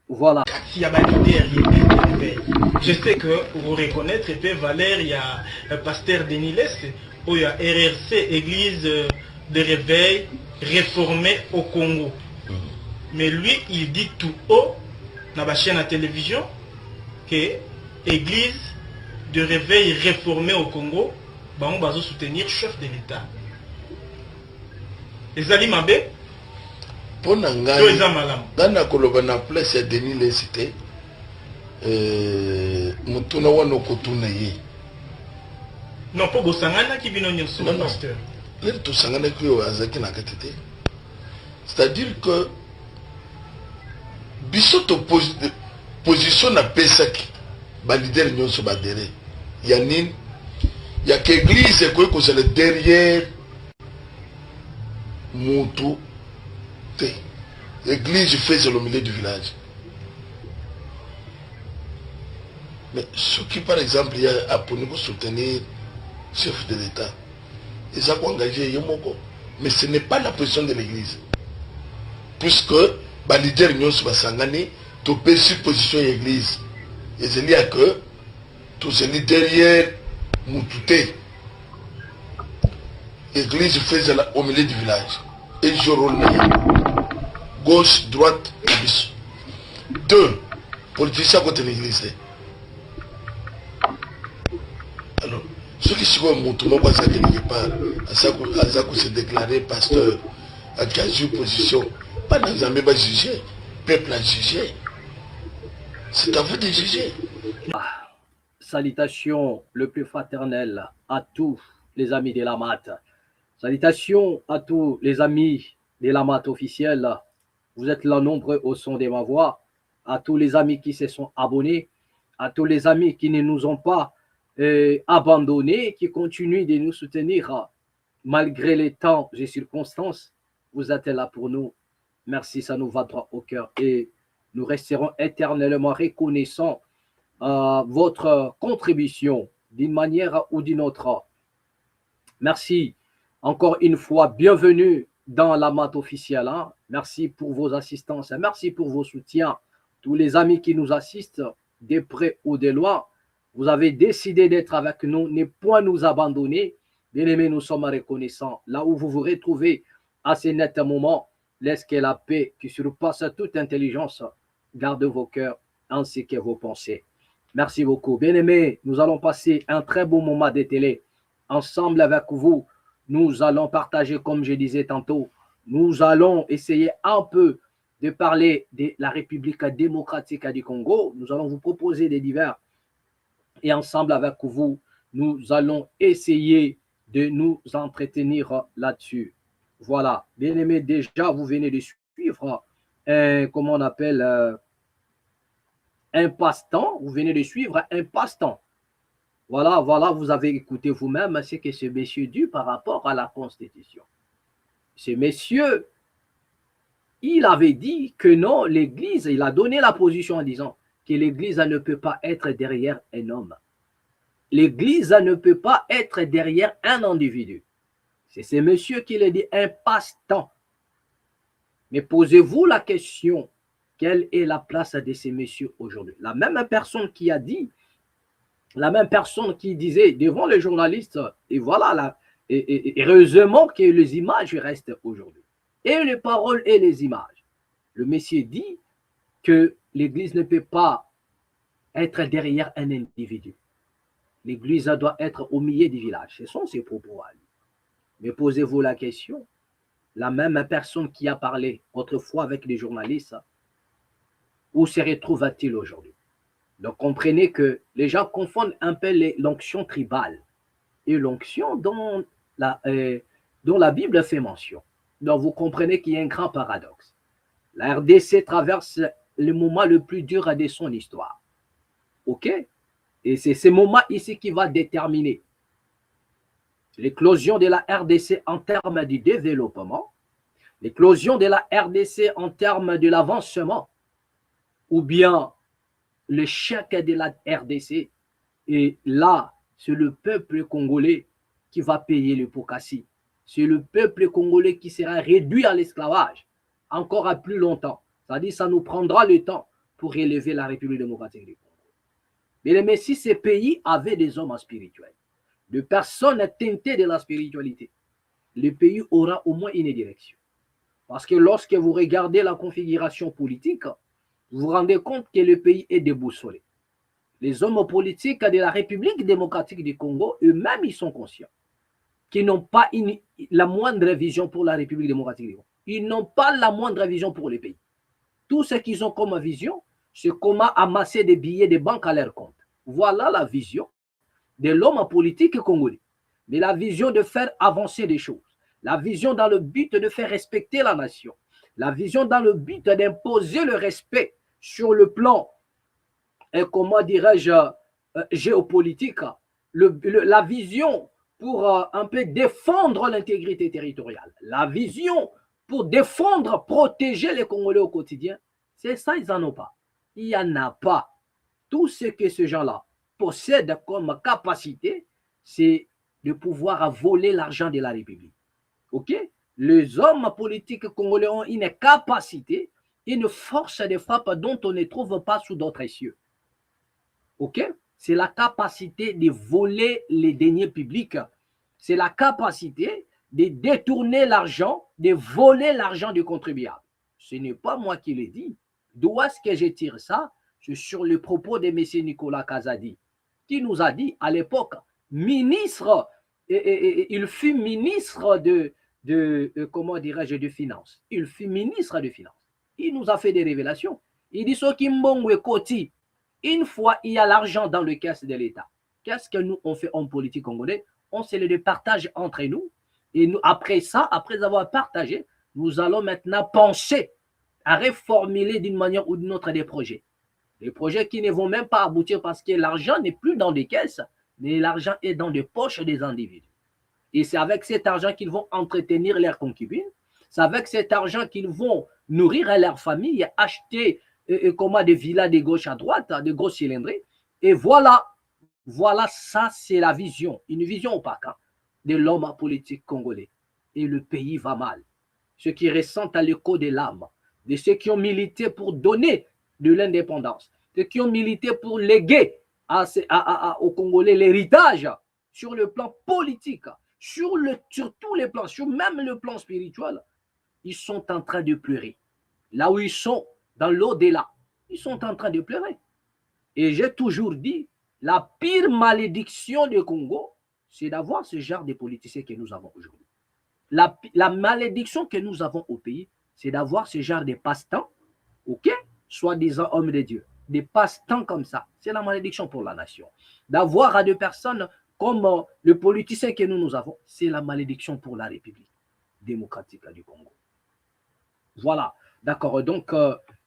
Voilà. Il y a l'église de réveil. Je sais que vous reconnaître, et Valère, il y a le pasteur Denis Leste, où il y a RRC, église de réveil réformée au Congo. Mais lui, il dit tout haut, dans la chaîne à télévision, que église de réveil réformée au Congo, on va soutenir le chef de l'État. Les Ali Mabé, pour Nana koloba na place ya Denis Leste mutuna wana kotuna ye non pas bosangana qui vient nyonso pasteur il to sangana ko azaki na katete, c'est-à-dire que bisoto position na pesaki ba leader nyonso ba dere ya nini ya que église ko ko c'est derrière mutu te. L'église fait le milieu du village. Mais ceux qui, par exemple, il y a pour nous soutenir le chef de l'État, ils ont engagé Yomoko. Mais ce n'est pas la position de l'église. Puisque les leaders n'ont pas s'engager, tu peux sur position de l'église. Et c'est lié à que tous ces derrière Moutouté. L'église fait au milieu du village. Et je roule. Gauche, droite, bis. 2. Politiciens contre l'église. Alors, ceux qui sont mouvement, ça quelque part, à ça qu'on se déclarer pasteur, à qui a eu position, pas dans un même juger, peuple a jugé. C'est à vous de juger. Salutations le plus fraternel à tous les amis de la MAT. Salutations à tous les amis de la MAT officielle. Vous êtes là nombreux au son de ma voix. À tous les amis qui se sont abonnés, à tous les amis qui ne nous ont pas abandonnés, qui continuent de nous soutenir malgré les temps et circonstances. Vous êtes là pour nous. Merci, ça nous va droit au cœur. Et nous resterons éternellement reconnaissants à votre contribution d'une manière ou d'une autre. Merci encore une fois. Bienvenue dans la MAT officielle. Hein? Merci pour vos assistances. Merci pour vos soutiens. Tous les amis qui nous assistent, de près ou de loin, vous avez décidé d'être avec nous, ne point nous abandonner. Bien-aimés, nous sommes reconnaissants. Là où vous vous retrouvez à ce net moment, laisse que la paix qui surpasse toute intelligence garde vos cœurs ainsi que vos pensées. Merci beaucoup. Bien-aimés, nous allons passer un très beau moment de télé ensemble avec vous. Nous allons partager, comme je disais tantôt, nous allons essayer un peu de parler de la République démocratique du Congo. Nous allons vous proposer des divers. Et ensemble avec vous, nous allons essayer de nous entretenir là-dessus. Voilà. Bien-aimés, déjà, vous venez de suivre comment on appelle un passe-temps. Vous venez de suivre un passe-temps. Voilà, vous avez écouté vous-même ce que ce monsieur dit par rapport à la Constitution. Ce monsieur, il avait dit que non, l'Église, il a donné la position en disant que l'Église ne peut pas être derrière un homme. L'Église ne peut pas être derrière un individu. C'est ce monsieur qui l'a dit, un passe-temps. Mais posez-vous la question, quelle est la place de ces messieurs aujourd'hui? La même personne qui a dit, la même personne qui disait devant les journalistes, et voilà, là, et heureusement que les images restent aujourd'hui. Et les paroles et les images. Le monsieur dit que l'Église ne peut pas être derrière un individu. L'Église doit être au milieu du village. Ce sont ses propos à lui. Mais posez-vous la question, la même personne qui a parlé autrefois avec les journalistes, où se retrouve-t-il aujourd'hui? Donc, comprenez que les gens confondent un peu l'onction tribale et l'onction dont la Bible fait mention. Donc, vous comprenez qu'il y a un grand paradoxe. La RDC traverse le moment le plus dur de son histoire. OK? Et c'est ce moment ici qui va déterminer l'éclosion de la RDC en termes du développement, l'éclosion de la RDC en termes de l'avancement, ou bien l'échec de la RDC. Et là, c'est le peuple congolais qui va payer le pot cassé. C'est le peuple congolais qui sera réduit à l'esclavage encore à plus longtemps. C'est-à-dire que ça nous prendra le temps pour élever la République démocratique du Congo. Mais si ces pays avaient des hommes spirituels, de personnes teintées de la spiritualité, le pays aura au moins une direction. Parce que lorsque vous regardez la configuration politique, vous vous rendez compte que le pays est déboussolé. Les hommes politiques de la République démocratique du Congo, eux-mêmes, ils sont conscients qu'ils n'ont pas la moindre vision pour la République démocratique du Congo. Ils n'ont pas la moindre vision pour le pays. Tout ce qu'ils ont comme vision, c'est comment amasser des billets de banque à leur compte. Voilà la vision de l'homme politique congolais. Mais la vision de faire avancer des choses, la vision dans le but de faire respecter la nation, la vision dans le but d'imposer le respect sur le plan, comment dirais-je, géopolitique, la vision pour un peu défendre l'intégrité territoriale, la vision pour défendre, protéger les Congolais au quotidien, c'est ça, ils n'en ont pas. Il n'y en a pas. Tout ce que ces gens-là possèdent comme capacité, c'est de pouvoir voler l'argent de la République. OK? Les hommes politiques congolais ont une capacité, une force de frappe dont on ne trouve pas sous d'autres cieux. OK? C'est la capacité de voler les deniers publics. C'est la capacité de détourner l'argent, de voler l'argent du contribuable. Ce n'est pas moi qui l'ai dit. D'où est-ce que je tire ça? C'est sur le propos de M. Nicolas Kazadi, qui nous a dit à l'époque, ministre, il fut ministre comment dirais-je, de finances. Il fut ministre de finances. Il nous a fait des révélations. Il dit, Koti, une fois il y a l'argent dans le caisse de l'État, qu'est-ce que nous on fait en politique congolais? On se le partage entre nous. Et nous, après ça, après avoir partagé, nous allons maintenant penser à reformuler d'une manière ou d'une autre des projets. Des projets qui ne vont même pas aboutir parce que l'argent n'est plus dans des caisses, mais l'argent est dans les poches des individus. Et c'est avec cet argent qu'ils vont entretenir leurs concubines. C'est avec cet argent qu'ils vont nourrir leur famille, acheter comment des villas de gauche à droite, de grosses cylindrées. Et voilà, ça c'est la vision, une vision opaque de l'homme politique congolais. Et le pays va mal. Ceux qui ressentent à l'écho de l'âme, de ceux qui ont milité pour donner de l'indépendance, ceux qui ont milité pour léguer aux Congolais l'héritage sur le plan politique, sur tous les plans, sur même le plan spirituel, ils sont en train de pleurer. Là où ils sont, dans l'au-delà, ils sont en train de pleurer. Et j'ai toujours dit, la pire malédiction du Congo, c'est d'avoir ce genre de politiciens que nous avons aujourd'hui. La malédiction que nous avons au pays, c'est d'avoir ce genre de passe-temps, ok, soi-disant hommes de Dieu, des passe-temps comme ça. C'est la malédiction pour la nation. D'avoir à des personnes comme le politicien que nous avons, c'est la malédiction pour la République démocratique du Congo. Voilà, d'accord. Donc,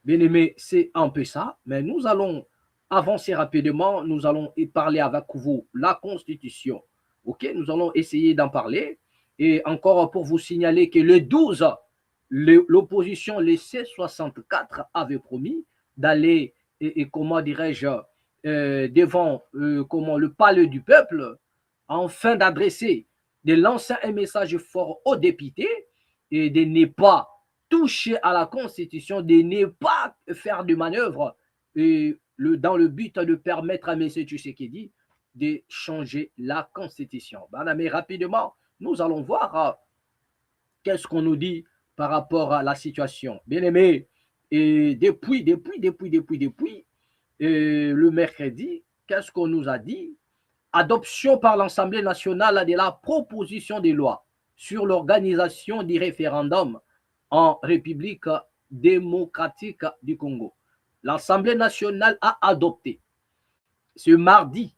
bien aimé, c'est un peu ça. Mais nous allons avancer rapidement. Nous allons parler avec vous la Constitution. Ok, nous allons essayer d'en parler. Et encore pour vous signaler que le 12, l'opposition, les C64, avait promis d'aller, comment dirais-je, devant le palais du peuple, afin d'adresser, de lancer un message fort aux députés et de ne pas toucher à la Constitution, de ne pas faire de manœuvre dans le but de permettre à M. Tshisekedi de changer la Constitution. Mais rapidement, nous allons voir qu'est-ce qu'on nous dit par rapport à la situation. Bien aimé, et depuis le mercredi, qu'est-ce qu'on nous a dit? Adoption par l'Assemblée nationale de la proposition de loi sur l'organisation du référendum en République démocratique du Congo. L'Assemblée nationale a adopté ce mardi,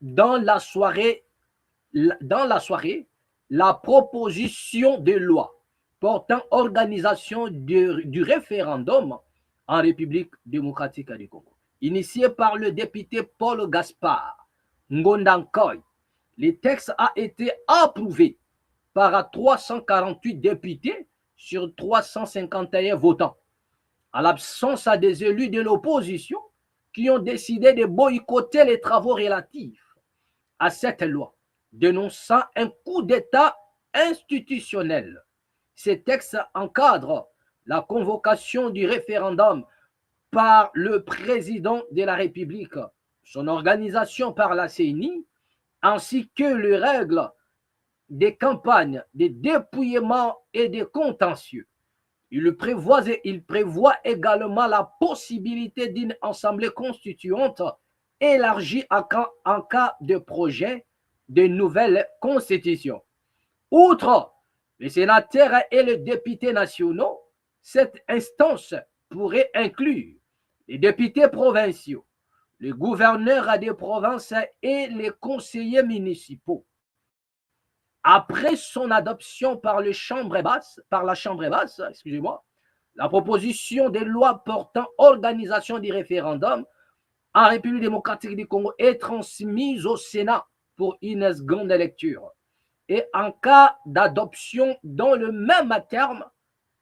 dans la soirée, la proposition de loi portant organisation du référendum en République démocratique du Congo, initiée par le député Paul Gaspard Ngondankoy. Le texte a été approuvé par 348 députés sur 351 votants, à l'absence des élus de l'opposition qui ont décidé de boycotter les travaux relatifs à cette loi, dénonçant un coup d'État institutionnel. Ce texte encadre la convocation du référendum par le président de la République, son organisation par la CENI, ainsi que les règles des campagnes, des dépouillements et des contentieux. Il prévoit également la possibilité d'une assemblée constituante élargie en cas de projet de nouvelle constitution. Outre les sénateurs et les députés nationaux, cette instance pourrait inclure les députés provinciaux, les gouverneurs des provinces et les conseillers municipaux. Après son adoption par la Chambre basse, la proposition de loi portant organisation du référendum en République démocratique du Congo est transmise au Sénat pour une seconde lecture. Et en cas d'adoption dans le même terme,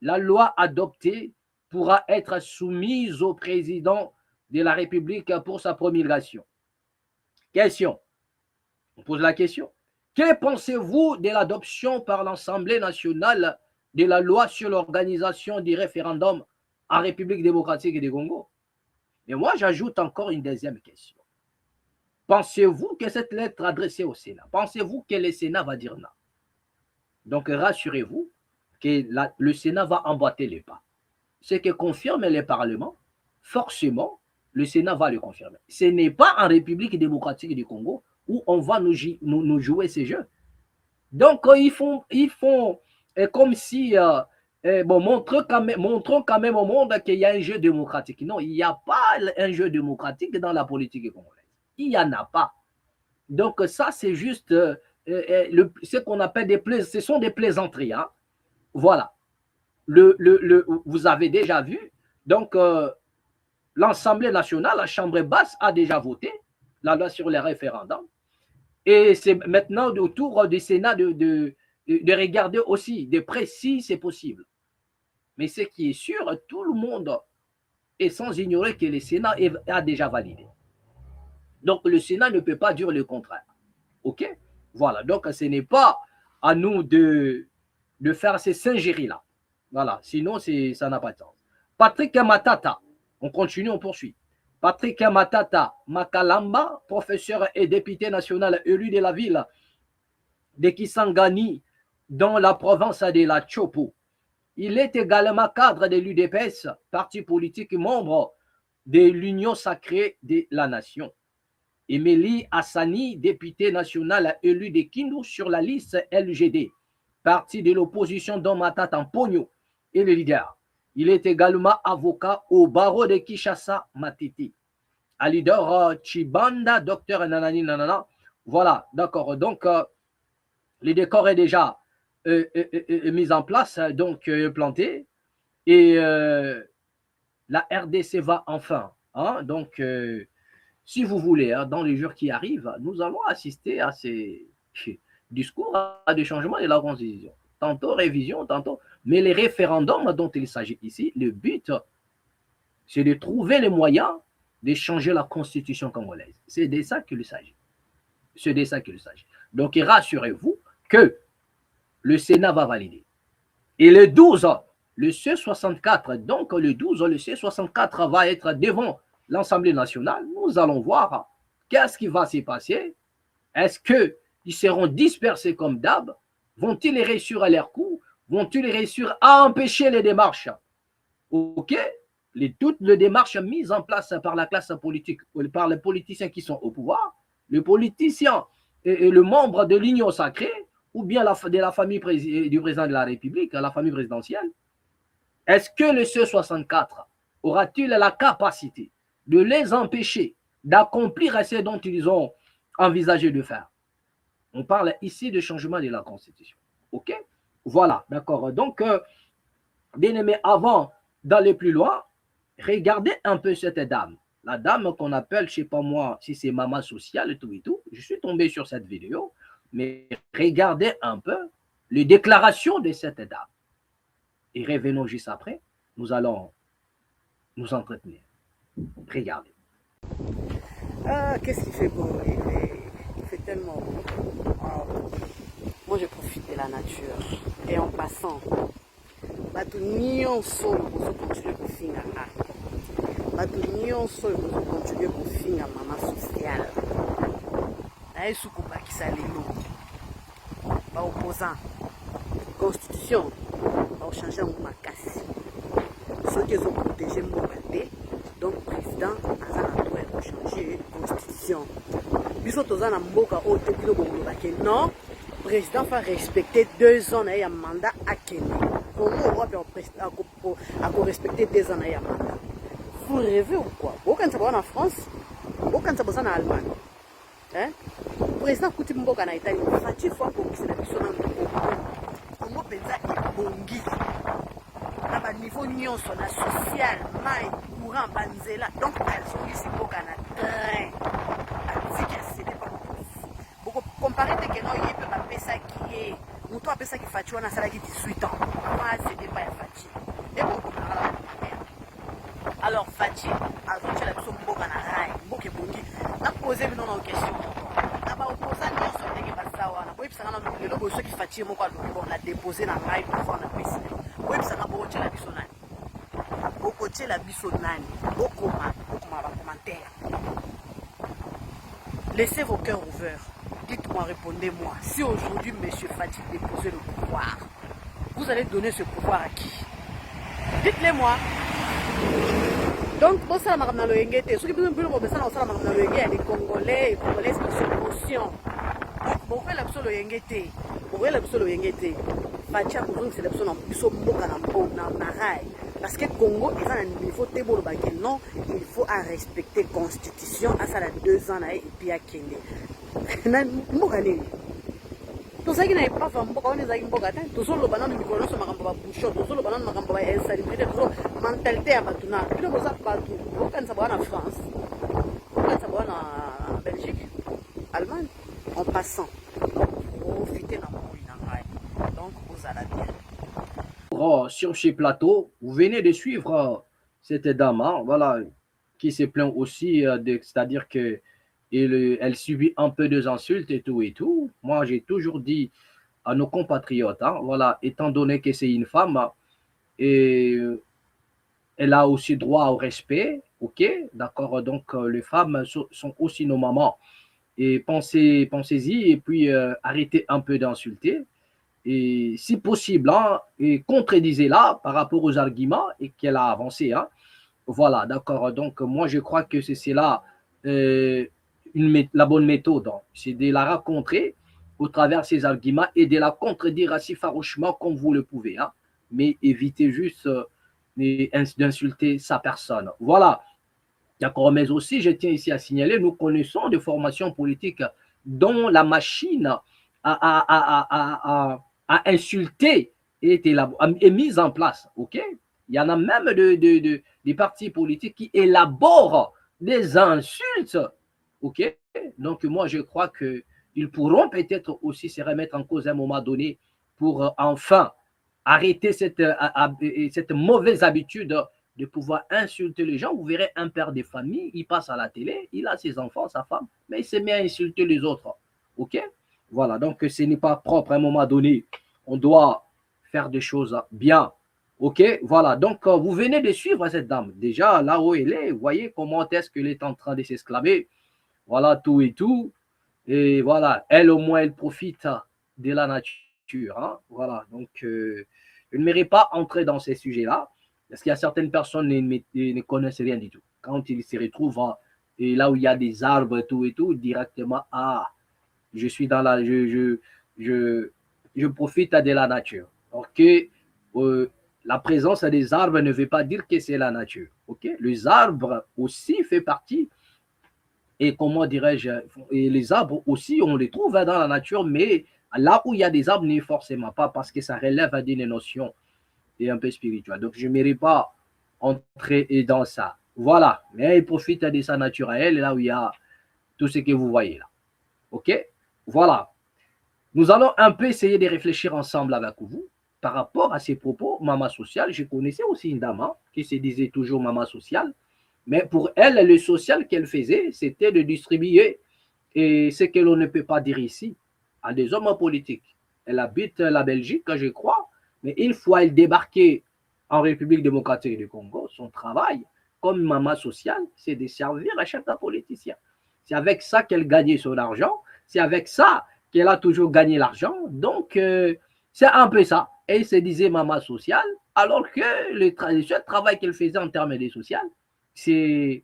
la loi adoptée pourra être soumise au président de la République pour sa promulgation. Question. On pose la question. Que pensez-vous de l'adoption par l'Assemblée nationale de la loi sur l'organisation du référendum en République démocratique du Congo? Et moi, j'ajoute encore une deuxième question. Pensez-vous que cette lettre adressée au Sénat, pensez-vous que le Sénat va dire non? Donc, rassurez-vous que le Sénat va emboîter les pas. Ce que confirme le Parlement, forcément, le Sénat va le confirmer. Ce n'est pas en République démocratique du Congo où on va nous jouer ces jeux. Donc, ils font comme si, montrons quand même au monde qu'il y a un jeu démocratique. Non, il n'y a pas un jeu démocratique dans la politique congolaise. Il n'y en a pas. Donc, ça, c'est juste ce qu'on appelle ce sont des plaisanteries. Hein. Voilà. Vous avez déjà vu. Donc, l'Assemblée nationale, la Chambre basse, a déjà voté la loi sur les référendums. Et c'est maintenant au tour du Sénat de regarder aussi de près si c'est possible. Mais ce qui est sûr, tout le monde est sans ignorer que le Sénat a déjà validé. Donc, le Sénat ne peut pas dire le contraire. OK? Voilà. Donc, ce n'est pas à nous de faire ces singeries-là. Voilà. Sinon, ça n'a pas de sens. Patrick Matata. On continue, on poursuit. Patrick Matata Makalamba, professeur et député national élu de la ville de Kisangani dans la province de la Chopo. Il est également cadre de l'UDPS, parti politique membre de l'Union sacrée de la nation. Emeli Hassani, député national élu de Kindu sur la liste LGD, parti de l'opposition dont Matata Mpogno est le leader. Il est également avocat au barreau de Kinshasa, Matiti. À leader Chibanda, docteur Nanani Nanana. Voilà, d'accord. Donc, le décor est déjà mis en place, donc planté. Et la RDC va enfin. Hein, donc, si vous voulez, hein, dans les jours qui arrivent, nous allons assister à ces discours, à des changements de la Constitution. Tantôt révision, tantôt. Mais les référendums dont il s'agit ici, le but, c'est de trouver les moyens de changer la Constitution congolaise. C'est de ça qu'il s'agit. C'est de ça qu'il s'agit. Donc, rassurez-vous que le Sénat va valider. Et le 12, le C64, donc le 12, le C64 va être devant l'Assemblée nationale. Nous allons voir qu'est-ce qui va se passer. Est-ce qu'ils seront dispersés comme d'hab? Vont-ils réussir à leur coup? Vont-ils réussir à empêcher les démarches? OK? Toutes les démarches mises en place par la classe politique, par les politiciens qui sont au pouvoir, les politiciens et le membre de l'Union sacrée, ou bien de la famille du président de la République, la famille présidentielle, est-ce que le C64 aura-t-il la capacité de les empêcher d'accomplir ce dont ils ont envisagé de faire? On parle ici de changement de la Constitution. OK? Voilà, d'accord. Donc, bien aimé, avant d'aller plus loin, regardez un peu cette dame. La dame qu'on appelle, je ne sais pas moi, si c'est maman sociale et tout et tout. Je suis tombé sur cette vidéo, mais regardez un peu les déclarations de cette dame. Et revenons juste après, nous allons nous entretenir. Regardez. Ah, qu'est-ce qu'il fait beau? Il fait tellement beau. Wow. Moi, je profite de la nature. Et en passant, bato nyonso bozo continue kofinga. bato nyonso oyo kocontribue kofinga mama sociale naye su kobakisa lelo baopposant constitution baochange yango makasi soki ezoprotege mboka te donc président aza na droit ya kochange constitution biso toza na mboka oyo te bino bolobake non président fa respecter 2 ans na ye ya mandat akende kongo owapi akorespecte 2 ans na ye ya mandat. Vous rêvez ou quoi? Bokanisa baza na France, bokanisa baza na Allemagne. Président kuti mboka na Italie, fati fois bongisi na biso na Kongo penza ebongi. Na ba niveau nyonso na social, mai, courant, banzela. Donc azongisi mboka na train. Atiki asede pa boko comparer te ke no yepe ba pesa ki ye. Muto apesa ki fati wana salaki 18 ans. Moi asede pa ya fati. Et boko na alors Fati a reçu la mission mboka na rai mboka ebongi na poser bino na question na ba opposant nyonso ndenge basa wana boyebisanga na lelo boyo soki Fati moko alobi bon na déposer na rai pouvoir na président boyebisanga bokotiela biso nani bokotiela biso nani bokoma ba commentaire. Laissez vos cœurs ouverts, dites-moi, répondez-moi, si aujourd'hui monsieur Fati déposait le pouvoir, vous allez donner ce pouvoir à qui? Dites-le moi. Donc, bon, ça la marque dans le yengete. Ceux qui besoin de plus de ça, la marque dans le yengete, les Congolais qui sont conscients. Donc, bon, la personne le yengete. Bon, la personne le yengete. Fatia, pour nous, c'est la personne qui sont moka na rai. Parce que Congo, ils ont un niveau de bon non, il faut respecter la constitution. À ça, 2 ans et puis à Kenya. Tozaki na epafa mboka wana ezalaki mboka te tozoloba nano mikolo nyonso makambo ya bouchon tozoloba nano makambo ya insalubrité tozo mentalité ya bato na bino boza bato bokanisa boka na France bokanisa boka na Belgique Allemagne en passant profiter na moi na ngai donc ozala bien. Sur ce plateau, vous venez de suivre cette dame, hein, voilà, qui se plaint aussi, c'est-à-dire que elle subit un peu des insultes et tout et tout. Moi, j'ai toujours dit à nos compatriotes, hein, voilà, étant donné que c'est une femme, et elle a aussi droit au respect, ok, d'accord, donc les femmes sont aussi nos mamans. Et pensez-y et puis arrêtez un peu d'insulter. Et si possible, hein, et contredisez-la par rapport aux arguments et qu'elle a avancé. Hein. Voilà, d'accord, donc moi je crois que c'est là la bonne méthode, c'est de la rencontrer au travers de ses arguments et de la contredire assez farouchement comme vous le pouvez. Hein. Mais évitez juste d'insulter sa personne. Voilà. D'accord, mais aussi, je tiens ici à signaler, nous connaissons des formations politiques dont la machine à insulter est mise en place. Ok? Il y en a même des partis politiques qui élaborent des insultes. Ok, donc moi je crois qu'ils pourront peut-être aussi se remettre en cause à un moment donné pour enfin arrêter cette mauvaise habitude de pouvoir insulter les gens. Vous verrez un père de famille, il passe à la télé, il a ses enfants, sa femme, mais il se met à insulter les autres. Ok, voilà, donc ce n'est pas propre à un moment donné. On doit faire des choses bien. Ok, voilà, donc vous venez de suivre cette dame. Déjà, là où elle est, vous voyez comment est-ce qu'elle est en train de s'exclamer. Voilà, tout et tout. Et voilà, elle au moins, elle profite de la nature. Hein? Voilà, donc je ne mérite pas entrer dans ces sujets-là, parce qu'il y a certaines personnes qui ne connaissent rien du tout. Quand ils se retrouvent et là où il y a des arbres tout et tout, directement, ah, je suis dans la... Je profite de la nature. Ok, la présence des arbres ne veut pas dire que c'est la nature. Ok, les arbres aussi font partie. Et comment dirais-je, et les arbres aussi, on les trouve dans la nature, mais là où il y a des arbres, n'est forcément pas parce que ça relève à des notions et un peu spirituelles. Donc, je ne mérite pas entrer dans ça. Voilà, mais il profite de sa nature à elle, là où il y a tout ce que vous voyez là. Ok, voilà. Nous allons un peu essayer de réfléchir ensemble avec vous par rapport à ces propos. Maman sociale, je connaissais aussi une dame qui se disait toujours maman sociale. Mais pour elle, le social qu'elle faisait, c'était de distribuer et ce que l'on ne peut pas dire ici à des hommes politiques. Elle habite la Belgique, je crois, mais une fois elle débarquait en République démocratique du Congo, son travail, comme maman sociale, c'est de servir à chaque politicien. C'est avec ça qu'elle gagnait son argent. C'est avec ça qu'elle a toujours gagné l'argent. Donc, c'est un peu ça. Elle se disait maman sociale, alors que le seul travail qu'elle faisait en termes de social, c'est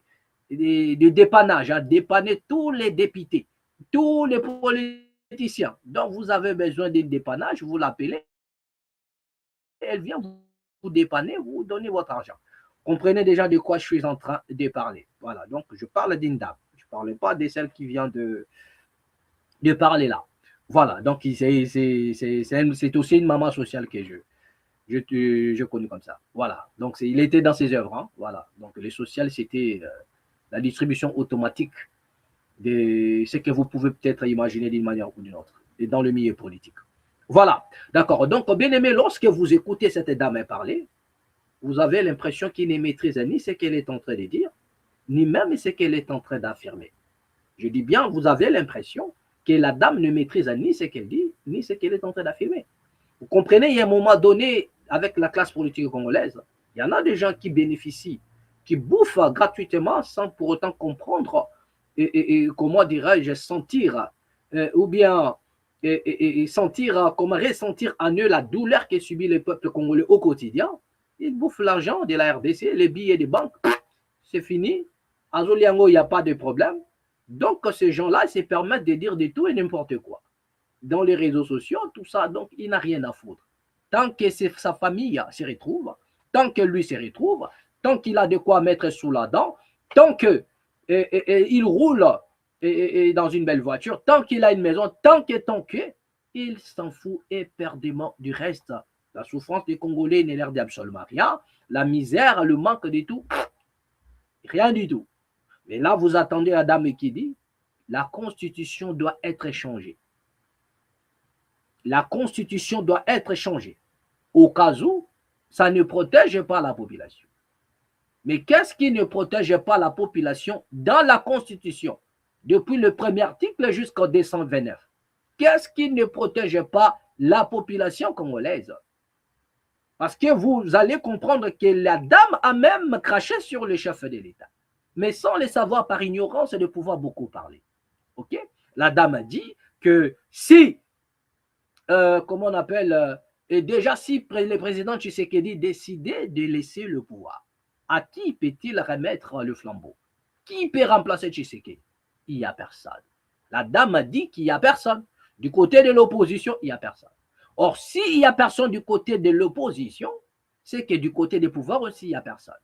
de dépannage, hein, dépanner tous les députés, tous les politiciens. Donc, vous avez besoin d'un dépannage, vous l'appelez, elle vient vous dépanner, vous donnez votre argent. Comprenez déjà de quoi je suis en train de parler. Voilà, donc je parle d'une dame. Je ne parle pas de celle qui vient de parler là. Voilà, donc c'est aussi une maman sociale que je connais comme ça. Voilà, donc il était dans ses œuvres. Hein. Voilà, donc le social, c'était la distribution automatique de ce que vous pouvez peut-être imaginer d'une manière ou d'une autre, et dans le milieu politique. Voilà, d'accord. Donc, bien aimé, lorsque vous écoutez cette dame parler, vous avez l'impression qu'il ne maîtrise ni ce qu'elle est en train de dire, ni même ce qu'elle est en train d'affirmer. Je dis bien, vous avez l'impression que la dame ne maîtrise ni ce qu'elle dit, ni ce qu'elle est en train d'affirmer. Vous comprenez, il y a un moment donné, avec la classe politique congolaise, il y en a des gens qui bénéficient, qui bouffent gratuitement sans pour autant comprendre et comment dirais-je, sentir, ou bien sentir, comment ressentir en eux la douleur que subit le peuple congolais au quotidien. Ils bouffent l'argent de la RDC, les billets des banques, c'est fini. À Zoliango, il n'y a pas de problème. Donc, ces gens-là se permettent de dire de tout et n'importe quoi. Dans les réseaux sociaux, tout ça, donc il n'a rien à foutre. Tant que sa famille se retrouve, tant que lui se retrouve, tant qu'il a de quoi mettre sous la dent, tant qu'il roule dans une belle voiture, tant qu'il a une maison, tant que, il s'en fout éperdument du reste. La souffrance des Congolais n'est l'air d'absolument rien. La misère, le manque de tout, rien du tout. Mais là, vous attendez la dame qui dit, la constitution doit être changée. La constitution doit être changée. Au cas où, ça ne protège pas la population. Mais qu'est-ce qui ne protège pas la population dans la constitution? Depuis le premier article jusqu'au 229. Qu'est-ce qui ne protège pas la population congolaise? Parce que vous allez comprendre que la dame a même craché sur le chef de l'État. Mais sans le savoir par ignorance et de pouvoir beaucoup parler. Ok? La dame a dit que si comment on appelle, et déjà si le président Tshisekedi décidait de laisser le pouvoir, à qui peut-il remettre le flambeau? Qui peut remplacer Tshisekedi? Il n'y a personne. La dame a dit qu'il n'y a personne. Du côté de l'opposition, il n'y a personne. Or, s'il n'y a personne du côté de l'opposition, c'est que du côté des pouvoirs aussi, il n'y a personne.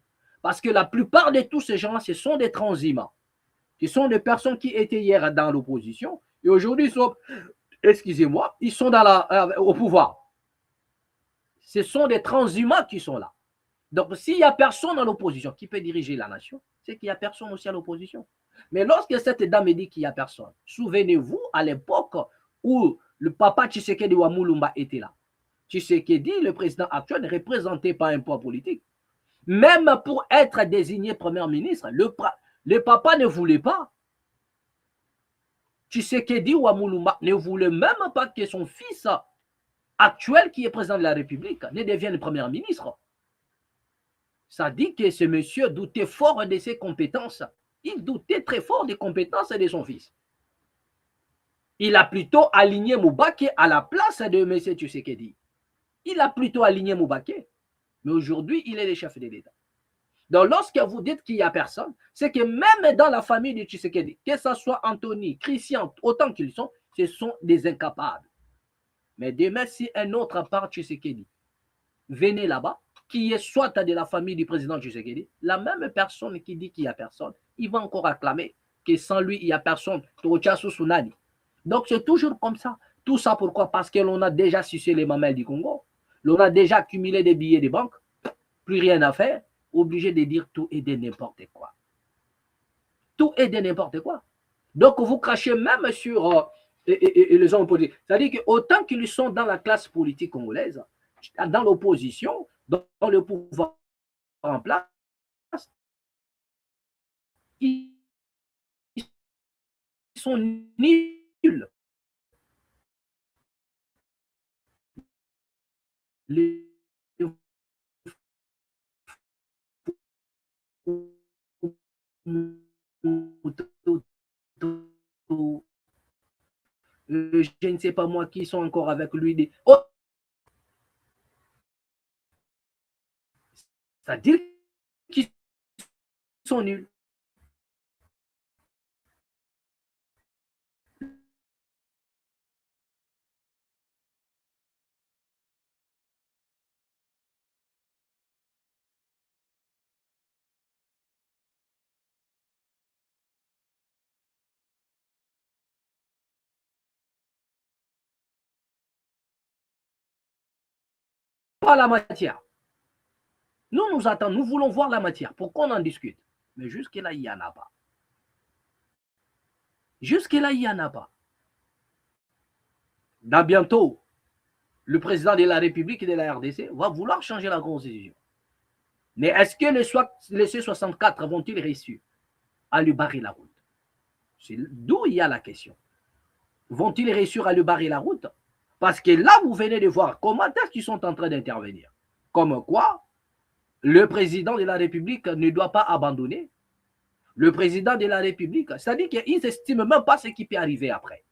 Parce que la plupart de tous ces gens, ce sont des transhumants. Ce sont des personnes qui étaient hier dans l'opposition et aujourd'hui sont, excusez-moi, ils sont au pouvoir. Ce sont des transhumants qui sont là. Donc, s'il n'y a personne dans l'opposition qui peut diriger la nation, c'est qu'il n'y a personne aussi à l'opposition. Mais lorsque cette dame dit qu'il n'y a personne, souvenez-vous à l'époque où le papa Tshisekedi Wamulumba était là. Tshisekedi, le président actuel, ne représentait pas un poids politique. Même pour être désigné premier ministre, le papa ne voulait pas. Tshisekedi Wamulumba ne voulait même pas que son fils actuel, qui est président de la République, ne devienne premier ministre. Ça dit que ce monsieur doutait fort de ses compétences. Il doutait très fort des compétences de son fils. Il a plutôt aligné Moubaké à la place de M. Tshisekedi. Il a plutôt aligné Moubaké. Mais aujourd'hui, il est le chef de l'État. Donc, lorsque vous dites qu'il n'y a personne, c'est que même dans la famille de Tshisekedi, que ce soit Anthony, Christian, autant qu'ils sont, ce sont des incapables. Mais demain, si un autre part Tshisekedi venait là-bas, qui est soit de la famille du président Tshisekedi, la même personne qui dit qu'il n'y a personne, il va encore acclamer que sans lui, il n'y a personne. Donc, c'est toujours comme ça. Tout ça pourquoi? Parce que l'on a déjà sucé les mamelles du Congo, l'on a déjà accumulé des billets des banques, plus rien à faire, obligé de dire tout et de n'importe quoi. Tout et de n'importe quoi. Donc, vous crachez même sur les hommes politiques. C'est-à-dire qu'autant qu'ils sont dans la classe politique congolaise, dans l'opposition, dans le pouvoir en place, ils sont nuls. Les je ne sais pas moi qui sont encore avec lui. Oh, c'est-à-dire qu'ils sont nuls. Pas la matière. Nous attendons, nous voulons voir la matière pour qu'on en discute. Mais jusque-là, il n'y en a pas. Jusque-là, il n'y en a pas. Dans bientôt, le président de la République et de la RDC va vouloir changer la Constitution. Mais est-ce que les C64 vont-ils réussir à lui barrer la route? C'est d'où il y a la question. Vont-ils réussir à lui barrer la route? Parce que là, vous venez de voir comment est-ce qu'ils sont en train d'intervenir. Comme quoi, le président de la République ne doit pas abandonner. Le président de la République, c'est-à-dire qu'ils n'estiment même pas ce qui peut arriver après.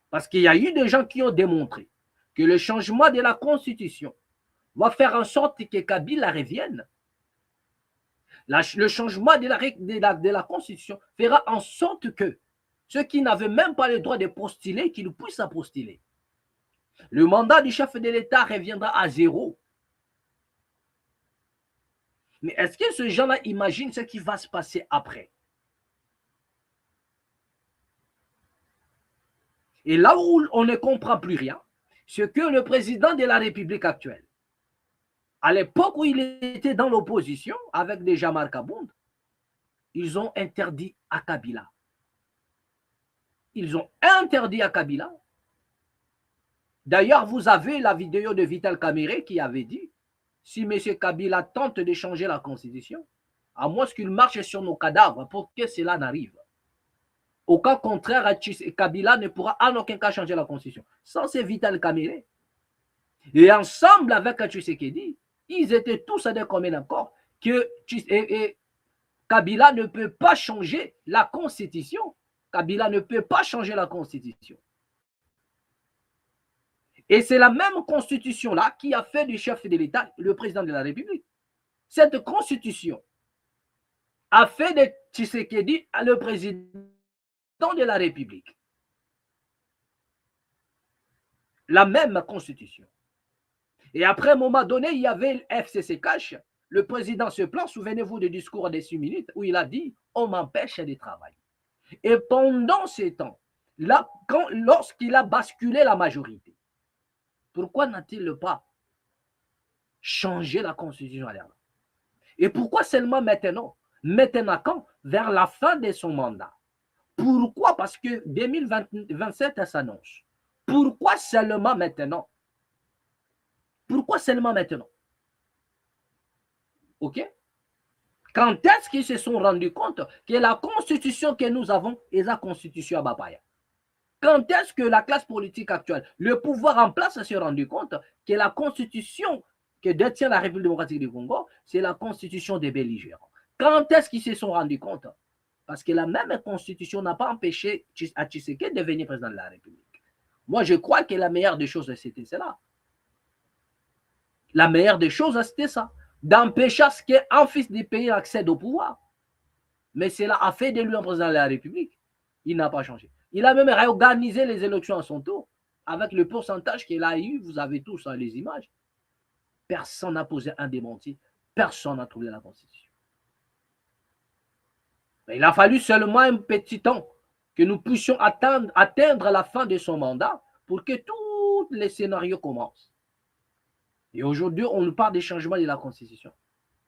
Parce qu'il y a eu des gens qui ont démontré que le changement de la Constitution va faire en sorte que Kabila revienne. Le changement de la Constitution fera en sorte que ceux qui n'avaient même pas le droit de postuler, qu'ils puissent postuler. Le mandat du chef de l'État reviendra à zéro. Mais est-ce que ces gens-là imaginent ce qui va se passer après? Et là où on ne comprend plus rien, c'est que le président de la République actuelle, à l'époque où il était dans l'opposition avec des Jamar Kabound, ils ont interdit à Kabila. Ils ont interdit à Kabila. D'ailleurs, vous avez la vidéo de Vital Kamerhe qui avait dit, si M. Kabila tente de changer la Constitution, à moins qu'il marche sur nos cadavres pour que cela n'arrive. Au cas contraire, Kabila ne pourra en aucun cas changer la Constitution. Ça, c'est Vital Kamerhe. Et ensemble avec Tshisekedi, ils étaient tous à commun accord que Kabila ne peut pas changer la Constitution. Kabila ne peut pas changer la Constitution. Et c'est la même Constitution-là qui a fait du chef de l'État le président de la République. Cette Constitution a fait de Tshisekedi le président de la République. La même Constitution. Et après, à un moment donné, il y avait FCC Cash. Le président se plaint, souvenez-vous du discours des 6 minutes, où il a dit « on m'empêche de travailler ». Et pendant ces temps, lorsqu'il a basculé la majorité, pourquoi n'a-t-il pas changé la Constitution à l'air? Et pourquoi seulement maintenant? Maintenant quand? Vers la fin de son mandat. Pourquoi? Parce que 2027 s'annonce. Pourquoi seulement maintenant? Pourquoi seulement maintenant? OK? Quand est-ce qu'ils se sont rendus compte que la constitution que nous avons est la constitution à Bapaya? Quand est-ce que la classe politique actuelle, le pouvoir en place, s'est rendu compte que la constitution que détient la République démocratique du Congo, c'est la constitution des belligérants? Quand est-ce qu'ils se sont rendus compte? Parce que la même constitution n'a pas empêché à Tshisekedi de devenir président de la République. Moi, je crois que la meilleure des choses, c'était cela. La meilleure des choses, c'était ça. D'empêcher à ce qu'un fils du pays accède au pouvoir. Mais cela a fait de lui un président de la République. Il n'a pas changé. Il a même réorganisé les élections à son tour, avec le pourcentage qu'il a eu. Vous avez tous les images. Personne n'a posé un démenti. Personne n'a trouvé la Constitution. Mais il a fallu seulement un petit temps que nous puissions atteindre la fin de son mandat pour que tous les scénarios commencent. Et aujourd'hui, on nous parle des changements de la Constitution.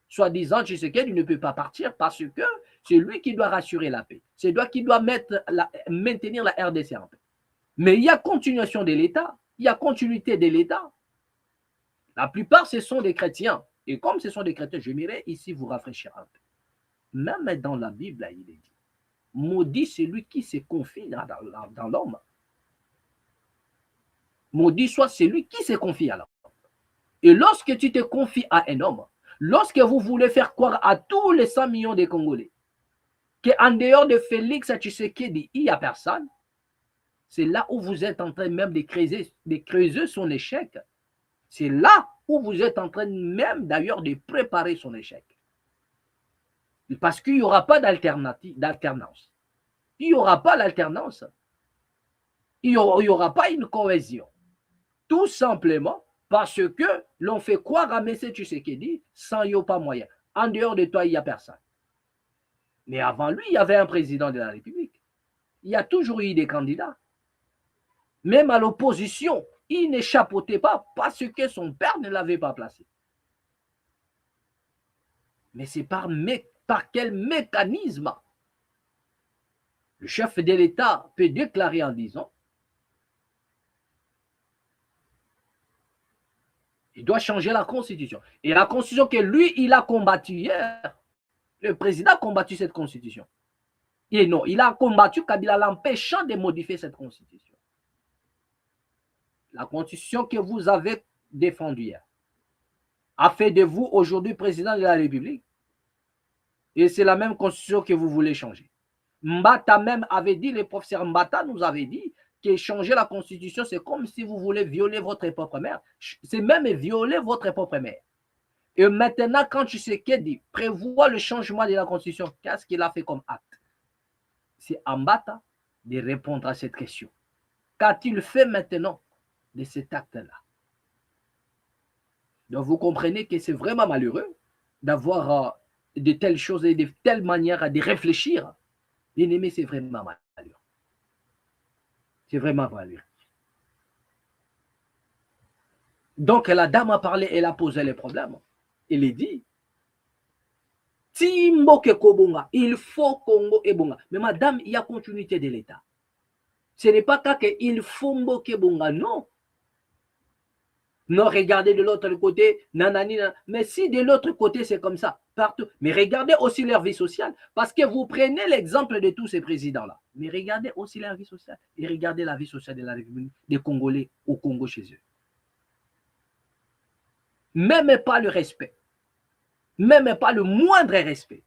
Soi-disant, Tshisekedi ne peut pas partir parce que c'est lui qui doit rassurer la paix. C'est lui qui doit maintenir la RDC en paix. Mais il y a continuation de l'État. Il y a continuité de l'État. La plupart, ce sont des chrétiens. Et comme ce sont des chrétiens, je m'irai ici vous rafraîchir un peu. Même dans la Bible, il est dit, maudit celui qui se confie dans l'homme. Maudit soit celui qui se confie à l'homme. Et lorsque tu te confies à un homme, lorsque vous voulez faire croire à tous les 100 millions de Congolais qu'en dehors de Félix Tshisekedi, il n'y a personne, c'est là où vous êtes en train même de creuser son échec. C'est là où vous êtes en train même d'ailleurs de préparer son échec. Parce qu'il n'y aura pas d'alternance. Il n'y aura pas l'alternance. Il n'y aura pas une cohésion. Tout simplement parce que l'on fait croire à M. Tshisekedi sans il n'y a pas moyen. En dehors de toi, il n'y a personne. Mais avant lui, il y avait un président de la République. Il y a toujours eu des candidats. Même à l'opposition, il n'échappotait pas parce que son père ne l'avait pas placé. Mais c'est par quel mécanisme le chef de l'État peut déclarer en disant il doit changer la Constitution. Et la Constitution que lui, il a combattue hier, le président a combattu cette Constitution. Et non, il a combattu Kabila l'empêchant de modifier cette Constitution. La Constitution que vous avez défendue hier a fait de vous aujourd'hui président de la République. Et c'est la même Constitution que vous voulez changer. Mbata même avait dit, le professeur Mbata nous avait dit que changer la Constitution, c'est comme si vous voulez violer votre propre mère. C'est même violer votre propre mère. Et maintenant, quand Tshisekedi prévoit le changement de la Constitution, qu'est-ce qu'il a fait comme acte? C'est Mbata de répondre à cette question. Qu'a-t-il fait maintenant de cet acte-là? Donc, vous comprenez que c'est vraiment malheureux d'avoir de telles choses et de telles manières de réfléchir. Bien aimé, c'est vraiment malheureux. C'est vraiment malheureux. Donc, la dame a parlé, elle a posé les problèmes. Elle a dit, Timboke Kobonga, il faut Congo et Bonga. Mais madame, il y a continuité de l'État. Ce n'est pas qu'il faut Mboke Bonga, non. Non, regardez de l'autre côté, nanani, nanana. Mais si de l'autre côté c'est comme ça, partout. Mais regardez aussi leur vie sociale. Parce que vous prenez l'exemple de tous ces présidents-là. Mais regardez aussi leur vie sociale. Et regardez la vie sociale de la République des Congolais au Congo chez eux. Même pas le respect. Même pas le moindre respect.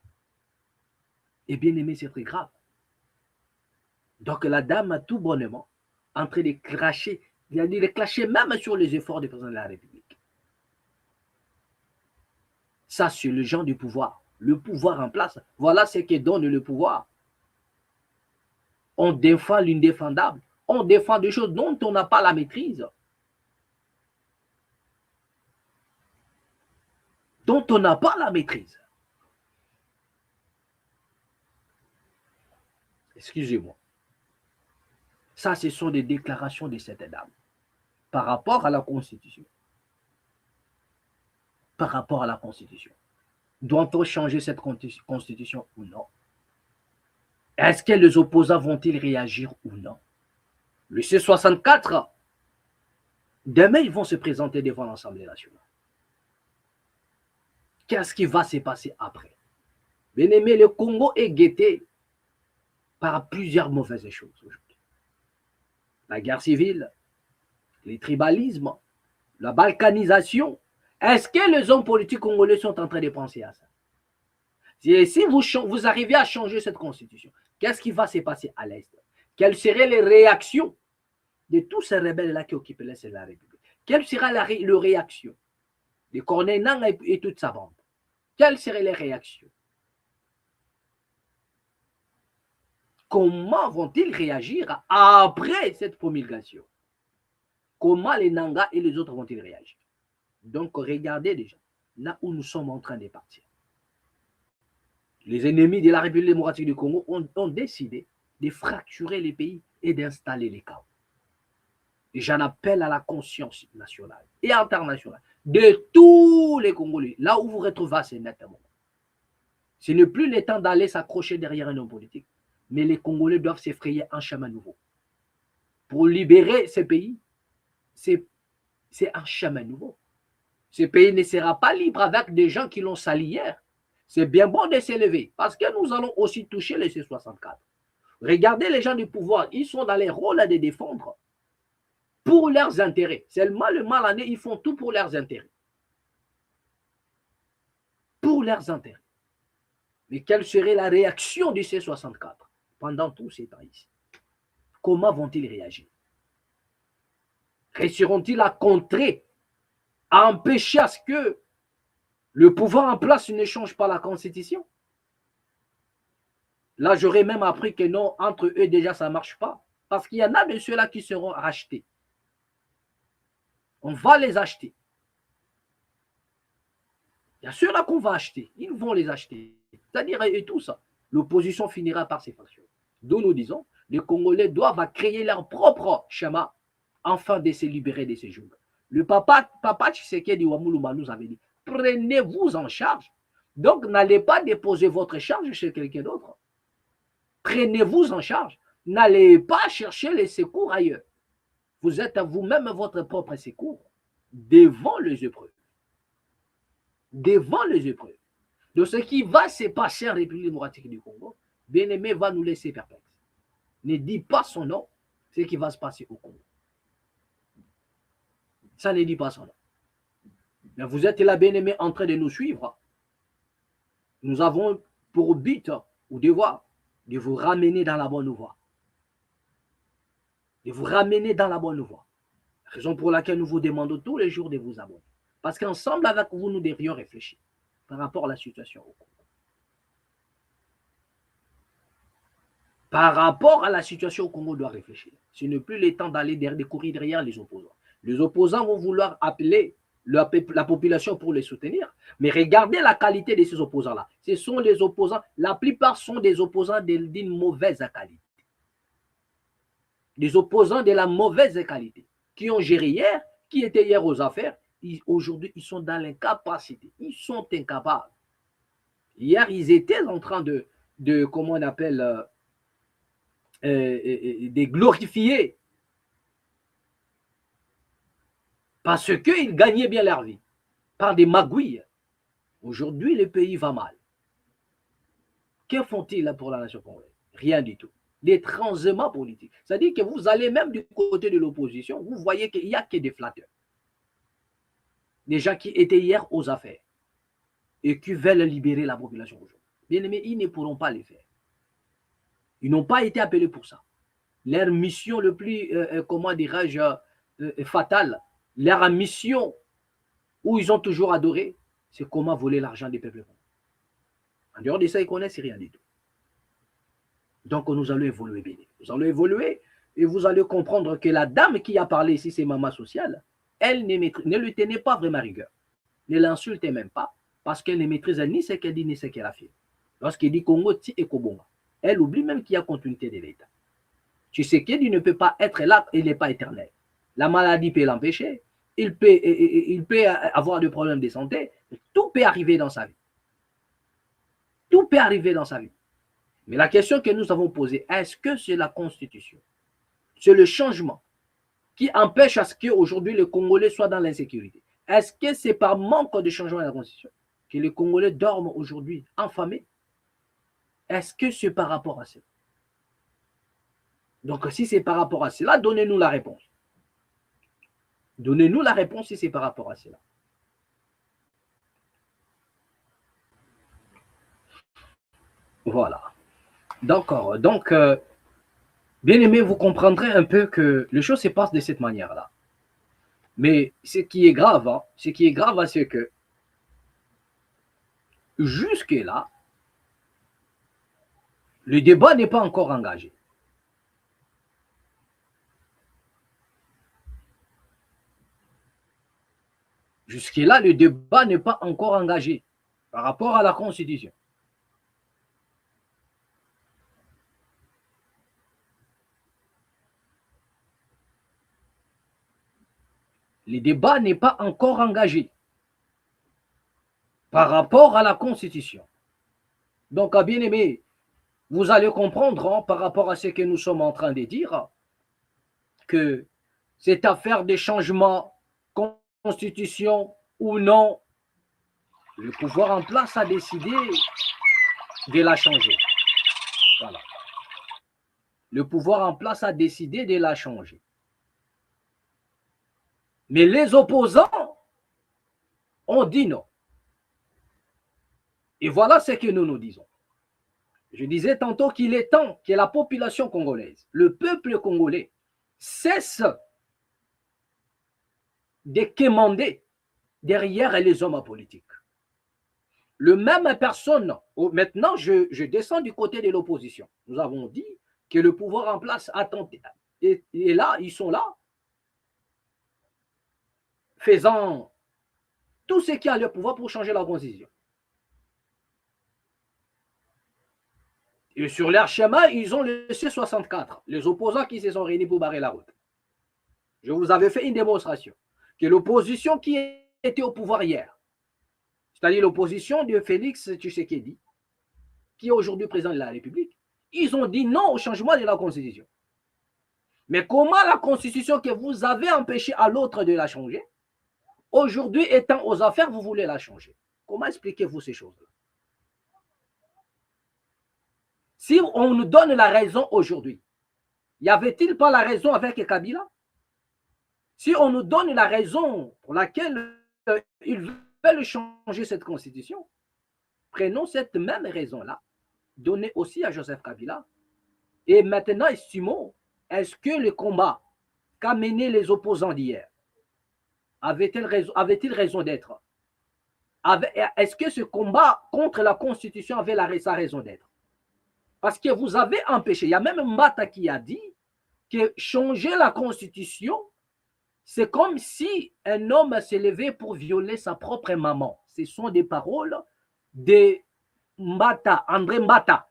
Et bien aimé, c'est très grave. Donc la dame a tout bonnement en train de cracher. Il a dit de clasher même sur les efforts du président de la République. Ça, c'est le genre du pouvoir. Le pouvoir en place. Voilà ce qui donne le pouvoir. On défend l'indéfendable. On défend des choses dont on n'a pas la maîtrise. Dont on n'a pas la maîtrise. Excusez-moi. Ça, ce sont des déclarations de cette dame par rapport à la Constitution. Par rapport à la Constitution. Doit-on changer cette Constitution ou non? Est-ce que les opposants vont-ils réagir ou non? Le C64, demain, ils vont se présenter devant l'Assemblée nationale. Qu'est-ce qui va se passer après? Bien aimé, le Congo est guetté par plusieurs mauvaises choses aujourd'hui. La guerre civile, les tribalismes, la balkanisation. Est-ce que les hommes politiques congolais sont en train de penser à ça? Si vous arrivez à changer cette constitution, qu'est-ce qui va se passer à l'Est? Quelles seraient les réactions de tous ces rebelles-là qui occupent l'Est de la République? Quelle sera la réaction de Corneille Nangaa et toute sa bande? Quelles seraient les réactions? Comment vont-ils réagir après cette promulgation? Comment les Nangaa et les autres vont-ils réagir? Donc, regardez déjà, là où nous sommes en train de partir. Les ennemis de la République démocratique du Congo ont décidé de fracturer les pays et d'installer les chaos. Et j'en appelle à la conscience nationale et internationale de tous les Congolais, là où vous retrouvez ces nettement. Ce n'est plus le temps d'aller s'accrocher derrière un homme politique, mais les Congolais doivent s'effrayer un chemin nouveau. Pour libérer ces pays, c'est un chemin nouveau. Ce pays ne sera pas libre avec des gens qui l'ont sali hier. C'est bien bon de s'élever parce que nous allons aussi toucher les C64. Regardez les gens du pouvoir, ils sont dans les rôles de défendre pour leurs intérêts. Seulement le mal en est, ils font tout pour leurs intérêts. Pour leurs intérêts. Mais quelle serait la réaction du C64 pendant tous ces temps ici? Comment vont-ils réagir? Réussiront-ils à contrer, à empêcher à ce que le pouvoir en place ne change pas la Constitution? Là, j'aurais même appris que non, entre eux déjà, ça ne marche pas. Parce qu'il y en a de ceux-là qui seront rachetés. On va les acheter. Il y a ceux-là qu'on va acheter. Ils vont les acheter. C'est-à-dire, et tout ça, l'opposition finira par s'effactuer. D'où nous disons, les Congolais doivent créer leur propre schéma afin de se libérer de ces jours. Le papa Tshisekedi Wamuluma nous avait dit, prenez-vous en charge. Donc, n'allez pas déposer votre charge chez quelqu'un d'autre. Prenez-vous en charge. N'allez pas chercher les secours ailleurs. Vous êtes à vous-même votre propre secours devant les épreuves. Devant les épreuves. De ce qui va se passer en République démocratique du Congo, bien-aimé va nous laisser perplexes. Ne dis pas son nom, ce qui va se passer au Congo. Ça ne dit pas son nom. Mais vous êtes là, bien-aimé, en train de nous suivre. Nous avons pour but ou devoir de vous ramener dans la bonne voie. De vous ramener dans la bonne voie. Raison pour laquelle nous vous demandons tous les jours de vous abonner. Parce qu'ensemble avec vous, nous devrions réfléchir par rapport à la situation au Congo. Par rapport à la situation au Congo, on doit réfléchir. Ce n'est plus le temps d'aller courir derrière les opposants. Les opposants vont vouloir appeler la population pour les soutenir. Mais regardez la qualité de ces opposants-là. Ce sont les opposants, la plupart sont des opposants d'une mauvaise qualité. Des opposants de la mauvaise qualité, qui ont géré hier, qui étaient hier aux affaires, aujourd'hui, ils sont dans l'incapacité. Ils sont incapables. Hier, ils étaient en train de comment on appelle, de glorifier. Parce qu'ils gagnaient bien leur vie. Par des magouilles. Aujourd'hui, le pays va mal. Que font-ils pour la nation congolaise? Rien du tout. Des transhumants politiques. C'est-à-dire que vous allez même du côté de l'opposition, vous voyez qu'il n'y a que des flatteurs. Des gens qui étaient hier aux affaires et qui veulent libérer la population aujourd'hui. Bien aimé, ils ne pourront pas le faire. Ils n'ont pas été appelés pour ça. Leur mission le plus, comment dirais-je, fatale, leur mission où ils ont toujours adoré, c'est comment voler l'argent des peuples. En dehors de ça, ils connaissent rien du tout. Donc, nous allons évoluer, bien. Nous allons évoluer et vous allez comprendre que la dame qui a parlé ici, c'est Maman Sociale, elle ne lui tenait pas vraiment rigueur. Ne l'insultait même pas parce qu'elle ne maîtrise ni ce qu'elle dit ni ce qu'elle a fait. Lorsqu'elle dit Congo, Ti et Kobonga, elle oublie même qu'il y a continuité de l'État. Tu sais qu'il ne peut pas être là, il n'est pas éternel. La maladie peut l'empêcher, il peut avoir des problèmes de santé, tout peut arriver dans sa vie. Tout peut arriver dans sa vie. Mais la question que nous avons posée, est-ce que c'est la Constitution? C'est le changement qui empêche à ce qu'aujourd'hui les Congolais soient dans l'insécurité? Est-ce que c'est par manque de changement de la Constitution que les Congolais dorment aujourd'hui affamés? Est-ce que c'est par rapport à cela? Donc si c'est par rapport à cela, donnez-nous la réponse. Donnez-nous la réponse si c'est par rapport à cela. Voilà. D'accord. Donc, bien aimé, vous comprendrez un peu que les choses se passent de cette manière-là. Mais ce qui est grave, hein, c'est que jusque-là, le débat n'est pas encore engagé. Jusque-là, le débat n'est pas encore engagé par rapport à la Constitution. Le débat n'est pas encore engagé par rapport à la Constitution. Donc, bien aimé, vous allez comprendre hein, par rapport à ce que nous sommes en train de dire que cette affaire de changement Constitution ou non, le pouvoir en place a décidé de la changer. Voilà. Le pouvoir en place a décidé de la changer. Mais les opposants ont dit non. Et voilà ce que nous nous disons. Je disais tantôt qu'il est temps que la population congolaise, le peuple congolais, cesse de quémander derrière les hommes politiques. Le même personne, maintenant je descends du côté de l'opposition. Nous avons dit que le pouvoir en place a tenté, et là, ils sont là, faisant tout ce qui a le pouvoir pour changer la constitution. Et sur leur schéma, ils ont laissé 64, les opposants qui se sont réunis pour barrer la route. Je vous avais fait une démonstration que l'opposition qui était au pouvoir hier, c'est-à-dire l'opposition de Félix Tshisekedi, qui est aujourd'hui président de la République, ils ont dit non au changement de la Constitution. Mais comment la Constitution que vous avez empêché à l'autre de la changer, aujourd'hui étant aux affaires, vous voulez la changer? Comment expliquez-vous ces choses-là? Si on nous donne la raison aujourd'hui, y avait-il pas la raison avec Kabila? Si on nous donne la raison pour laquelle ils veulent changer cette constitution, prenons cette même raison-là, donnée aussi à Joseph Kabila, et maintenant estimons, est-ce que le combat qu'a mené les opposants d'hier avait-il raison d'être? Est-ce que ce combat contre la constitution avait sa raison d'être? Parce que vous avez empêché, il y a même Mbata qui a dit que changer la constitution, c'est comme si un homme s'est levé pour violer sa propre maman. Ce sont des paroles de Mbata, André Mbata.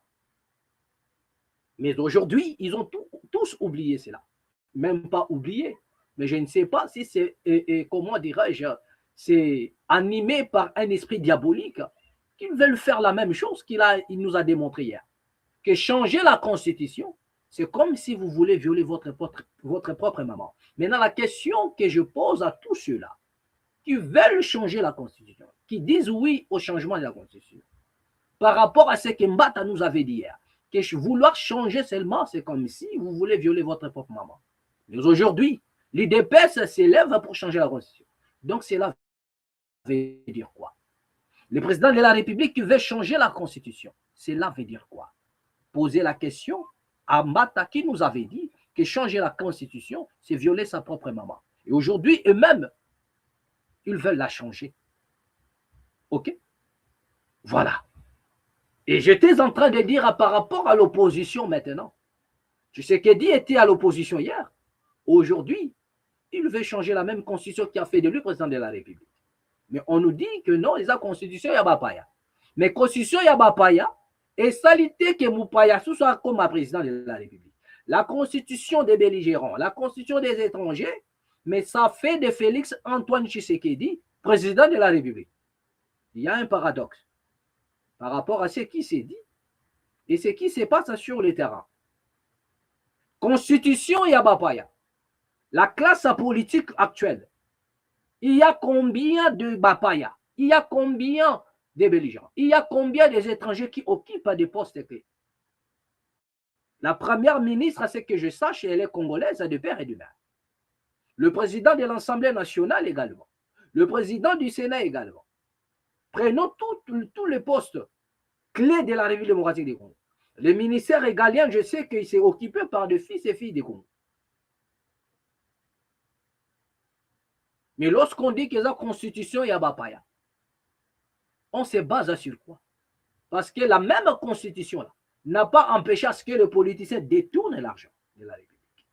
Mais aujourd'hui, ils ont tous oublié cela. Même pas oublié. Mais je ne sais pas si c'est, comment dirais-je, c'est animé par un esprit diabolique qu'ils veulent faire la même chose qu'il nous a démontré hier. Que changer la constitution, c'est comme si vous voulez violer votre propre maman. Maintenant, la question que je pose à tous ceux-là qui veulent changer la constitution, qui disent oui au changement de la constitution, par rapport à ce que Mbata nous avait dit hier, que vouloir changer seulement, c'est comme si vous voulez violer votre propre maman. Mais aujourd'hui, l'IDPS s'élève pour changer la constitution. Donc, cela veut dire quoi? Le président de la République veut changer la constitution. Cela veut dire quoi? Poser la question à Mbata qui nous avait dit que changer la constitution, c'est violer sa propre maman. Et aujourd'hui, eux-mêmes, ils veulent la changer. OK? Voilà. Et j'étais en train de dire par rapport à l'opposition maintenant. Tshisekedi était à l'opposition hier. Aujourd'hui, il veut changer la même constitution qui a fait de lui président de la République. Mais on nous dit que non, il y a constitution, il y a Bapaya. Mais constitution, il y a Bapaya. Et salité que Moupaya soit comme président de la République. La constitution des belligérants, la constitution des étrangers, mais ça fait de Félix Antoine Tshisekedi président de la République. Il y a un paradoxe par rapport à ce qui s'est dit et ce qui se passe sur le terrain. Constitution, il y a Bapaya. La classe politique actuelle, il y a combien de Bapaya? Il y a combien des belligérants? Il y a combien des étrangers qui occupent des postes clés? La première ministre, à ce que je sache, elle est congolaise de père et de mère. Le président de l'Assemblée nationale également. Le président du Sénat également. Prenons tous les postes clés de la République démocratique du Congo. Le ministère régalien, je sais qu'il s'est occupé par des fils et filles du Congo. Mais lorsqu'on dit qu'il y a la constitution, il y a Bapaya. On se base sur quoi? Parce que la même constitution là n'a pas empêché à ce que les politiciens détournent l'argent de la République.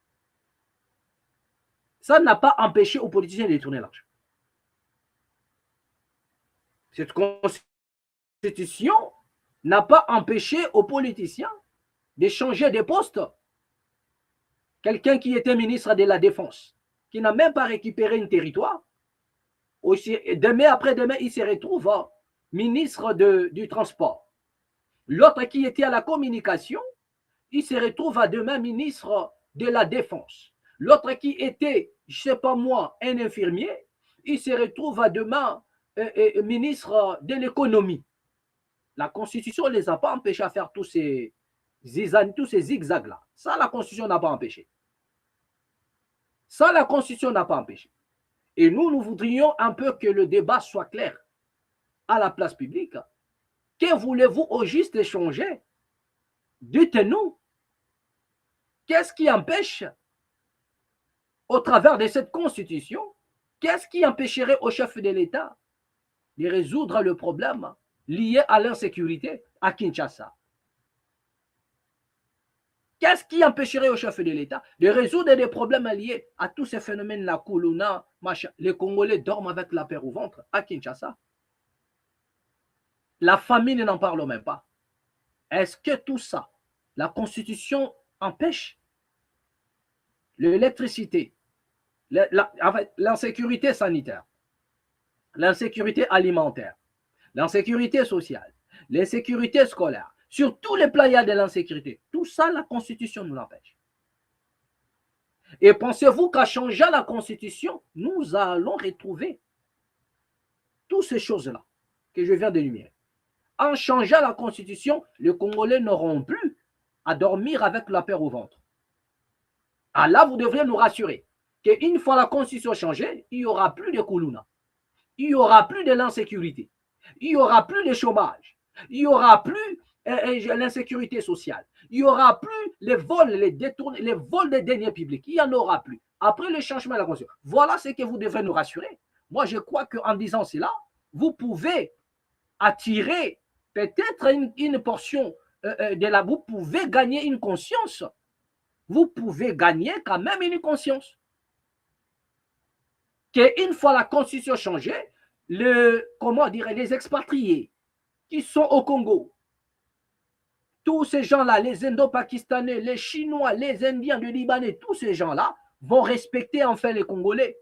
Ça n'a pas empêché aux politiciens de détourner l'argent. Cette constitution n'a pas empêché aux politiciens de changer de poste. Quelqu'un qui était ministre de la Défense, qui n'a même pas récupéré un territoire, demain après-demain, il se retrouve ministre du Transport. L'autre qui était à la communication, il se retrouve à demain ministre de la Défense. L'autre qui était, je ne sais pas moi, un infirmier, il se retrouve à demain ministre de l'économie. La Constitution ne les a pas empêchés à faire tous ces zigzags-là. Ça, la Constitution n'a pas empêché. Ça, la Constitution n'a pas empêché. Et nous voudrions un peu que le débat soit clair à la place publique. Que voulez-vous au juste changer? dites-nous, qu'est-ce qui empêche, au travers de cette constitution, qu'est-ce qui empêcherait au chef de l'État de résoudre le problème lié à l'insécurité à Kinshasa? Qu'est-ce qui empêcherait au chef de l'État de résoudre des problèmes liés à tous ces phénomènes, la Kuluna, machin? Les Congolais dorment avec la peur au ventre à Kinshasa. La famine n'en parle même pas. Est-ce que tout ça, la Constitution empêche? L'électricité, l'insécurité sanitaire, l'insécurité alimentaire, l'insécurité sociale, l'insécurité scolaire, sur tous les plans, il y a de l'insécurité. Tout ça, la Constitution nous l'empêche. Et pensez-vous qu'en changeant la Constitution, nous allons retrouver toutes ces choses-là que je viens d'énumérer? En changeant la Constitution, les Congolais n'auront plus à dormir avec la peur au ventre. Ah là, vous devriez nous rassurer qu'une fois la Constitution changée, il n'y aura plus de Kuluna, il n'y aura plus de l'insécurité, il n'y aura plus de chômage, il n'y aura plus l'insécurité sociale, il n'y aura plus les vols, les détournements, les vols des deniers publics, il n'y en aura plus. Après le changement de la Constitution, voilà ce que vous devrez nous rassurer. Moi, je crois qu'en disant cela, vous pouvez attirer peut-être une portion de la... Vous pouvez gagner une conscience. Vous pouvez gagner quand même une conscience. Qu'une fois la Constitution changée, les expatriés qui sont au Congo, tous ces gens-là, les Indo-Pakistanais, les Chinois, les Indiens, les Libanais, tous ces gens-là vont respecter enfin les Congolais.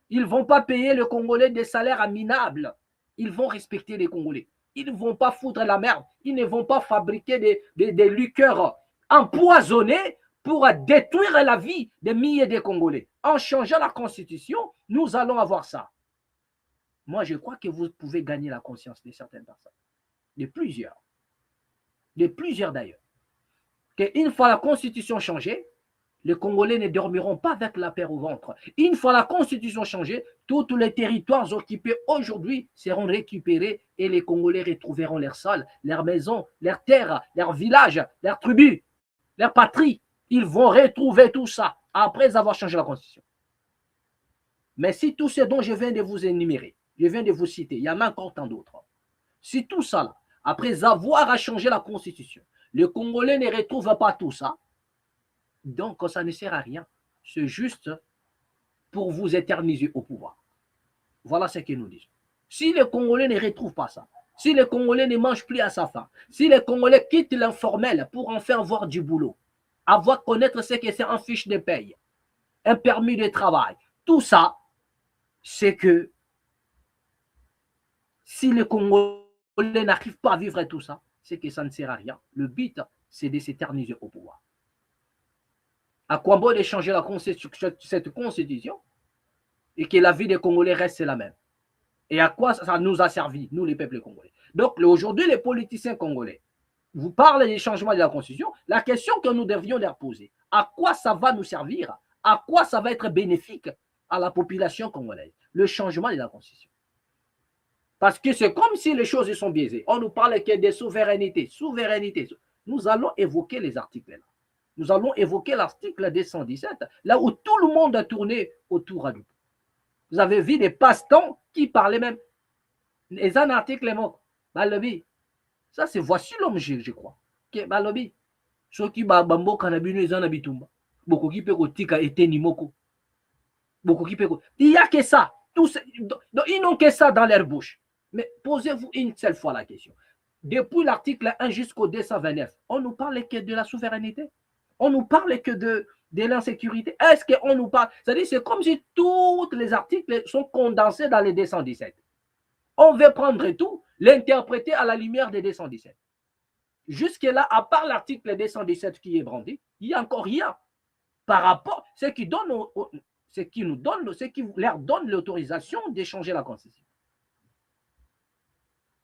Ils ne vont pas payer les Congolais des salaires minables. Ils vont respecter les Congolais. Ils ne vont pas foutre la merde. Ils ne vont pas fabriquer des liqueurs empoisonnées pour détruire la vie des milliers de Congolais. En changeant la Constitution, nous allons avoir ça. Moi, je crois que vous pouvez gagner la conscience de certaines personnes. De plusieurs d'ailleurs. Qu'une fois la Constitution changée, les Congolais ne dormiront pas avec la peur au ventre. Une fois la Constitution changée, tous les territoires occupés aujourd'hui seront récupérés et les Congolais retrouveront leur sol, leurs maisons, leurs terres, leurs villages, leurs tribus, leur patrie. Ils vont retrouver tout ça après avoir changé la Constitution. Mais si tout ce dont je viens de vous énumérer, je viens de vous citer, il y en a encore tant d'autres. Si tout ça, là, après avoir changé la Constitution, les Congolais ne retrouvent pas tout ça, donc ça ne sert à rien. C'est juste pour vous éterniser au pouvoir. Voilà ce que nous disons. Si les Congolais ne retrouvent pas ça, si les Congolais ne mangent plus à sa faim, si les Congolais quittent l'informel pour enfin avoir du boulot, avoir connaître ce que c'est un fiche de paye, un permis de travail, tout ça, c'est que si les Congolais n'arrivent pas à vivre tout ça, c'est que ça ne sert à rien. Le but, c'est de s'éterniser au pouvoir. À quoi bon de changer cette constitution et que la vie des Congolais reste la même? Et à quoi ça nous a servi, nous les peuples congolais? Donc aujourd'hui, les politiciens congolais vous parlent des changements de la constitution. La question que nous devrions leur poser, à quoi ça va nous servir? À quoi ça va être bénéfique à la population congolaise? Le changement de la constitution. Parce que c'est comme si les choses sont biaisées. On nous parle que des souverainetés. Nous allons évoquer les articles là. Nous allons évoquer l'article 217, là où tout le monde a tourné autour du pot. Vous avez vu des passe-temps qui parlaient même. Les un article, Balobi. Ça, c'est voici l'homme, je crois. Balobi. Ceux qui bambo kanabino les en habitumba. Beaucoup qui peut tika et nimoko. Beaucoup qui peut. Il n'y a que ça. Ils n'ont que ça dans leur bouche. Mais posez-vous une seule fois la question. Depuis l'article 1 jusqu'au 229, on nous parle que de la souveraineté. On nous parle que de l'insécurité. Est-ce qu'on nous parle? C'est-à-dire, c'est comme si tous les articles sont condensés dans les 217. On veut prendre tout, l'interpréter à la lumière des 217. Jusque-là, à part l'article 217 qui est brandi, il n'y a encore rien par rapport à ce qui leur donne l'autorisation d'échanger la Constitution.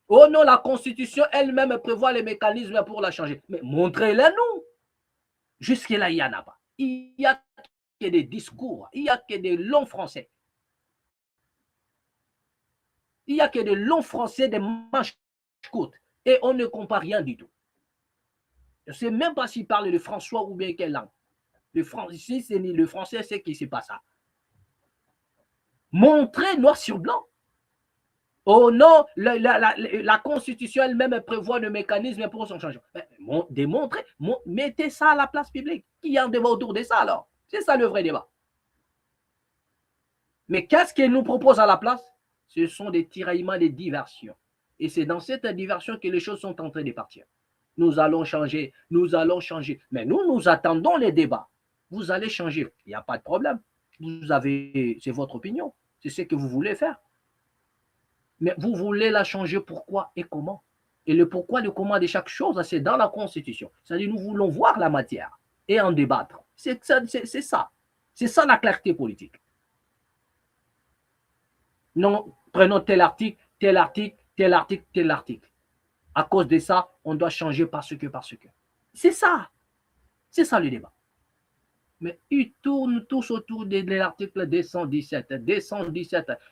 Oh non, la Constitution elle-même prévoit les mécanismes pour la changer. Mais montrez-les-nous. Jusque-là, il n'y en a pas. Il n'y a que des discours, il n'y a que des longs français. Il n'y a que des longs français, des manches courtes. Et on ne comprend rien du tout. Je ne sais même pas s'il parle de François ou bien quelle langue. Le français, c'est que ce n'est pas ça. Montrer noir sur blanc. Oh non, la Constitution elle-même prévoit le mécanisme pour son changement. Démontrez, mettez ça à la place publique. Qui y a un débat autour de ça alors? C'est ça le vrai débat. Mais qu'est-ce qu'il nous propose à la place? Ce sont des tiraillements, des diversions. Et c'est dans cette diversion que les choses sont en train de partir. Nous allons changer, nous allons changer. Mais nous attendons les débats. Vous allez changer, il n'y a pas de problème. Vous avez, c'est votre opinion, c'est ce que vous voulez faire. Mais vous voulez la changer pourquoi et comment? Et le pourquoi, le comment de chaque chose, c'est dans la Constitution. C'est-à-dire nous voulons voir la matière et en débattre. C'est ça. C'est ça la clarté politique. Non, prenons tel article, tel article, tel article, tel article. À cause de ça, on doit changer parce que. C'est ça. C'est ça le débat. Mais ils tournent tous autour de l'article 217.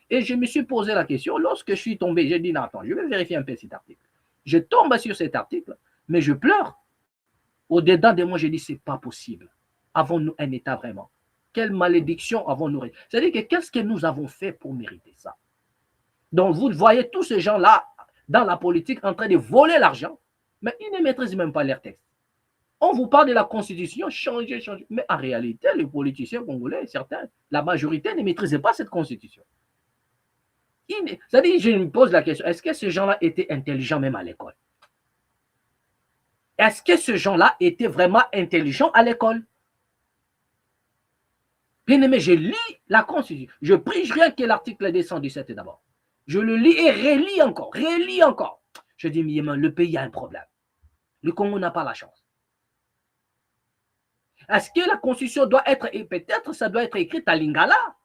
Et je me suis posé la question, lorsque je suis tombé, j'ai dit, non, attends, je vais vérifier un peu cet article. Je tombe sur cet article, mais je pleure. Au-dedans de moi, je dis, c'est pas possible. Avons-nous un État vraiment? Quelle malédiction avons-nous? C'est-à-dire que qu'est-ce que nous avons fait pour mériter ça? Donc, vous voyez tous ces gens-là dans la politique en train de voler l'argent, mais ils ne maîtrisent même pas leurs textes. On vous parle de la Constitution, changer. Mais en réalité, les politiciens congolais, certains, la majorité ne maîtrisaient pas cette Constitution. C'est-à-dire, je me pose la question, est-ce que ces gens-là étaient intelligents même à l'école? Est-ce que ces gens-là étaient vraiment intelligents à l'école? Bien aimé, je lis la Constitution. Je prie rien que l'article 217 d'abord. Je le lis et relis encore. Je dis, mais le pays a un problème. Le Congo n'a pas la chance. Est-ce que la Constitution doit être, et peut-être ça doit être écrite à Lingala?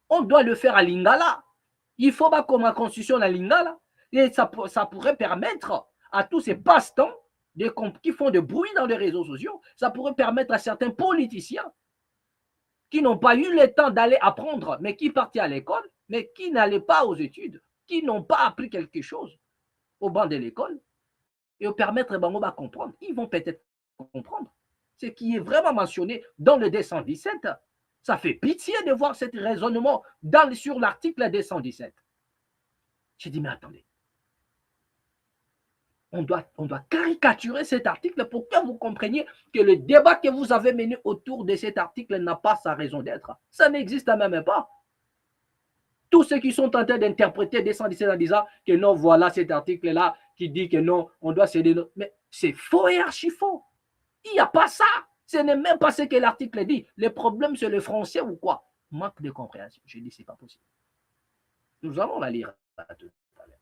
On doit le faire à Lingala. Il faut pas comme la Constitution à Lingala. Et ça pourrait permettre à tous ces passe-temps qui font de bruit dans les réseaux sociaux, ça pourrait permettre à certains politiciens qui n'ont pas eu le temps d'aller apprendre, mais qui partaient à l'école, mais qui n'allaient pas aux études, qui n'ont pas appris quelque chose au banc de l'école, et permettre de comprendre. Ils vont peut-être comprendre. Ce qui est vraiment mentionné dans le 217, ça fait pitié de voir ce raisonnement sur l'article 217. J'ai dit, mais attendez. On doit caricaturer cet article pour que vous compreniez que le débat que vous avez mené autour de cet article n'a pas sa raison d'être. Ça n'existe même pas. Tous ceux qui sont en train d'interpréter 217 en disant que non, voilà cet article-là qui dit que non, on doit céder. Mais c'est faux et archi faux. Il n'y a pas ça. Ce n'est même pas ce que l'article dit. Le problème, c'est le français ou quoi? Manque de compréhension. Je dis, c'est pas possible. Nous allons la lire tout à l'heure.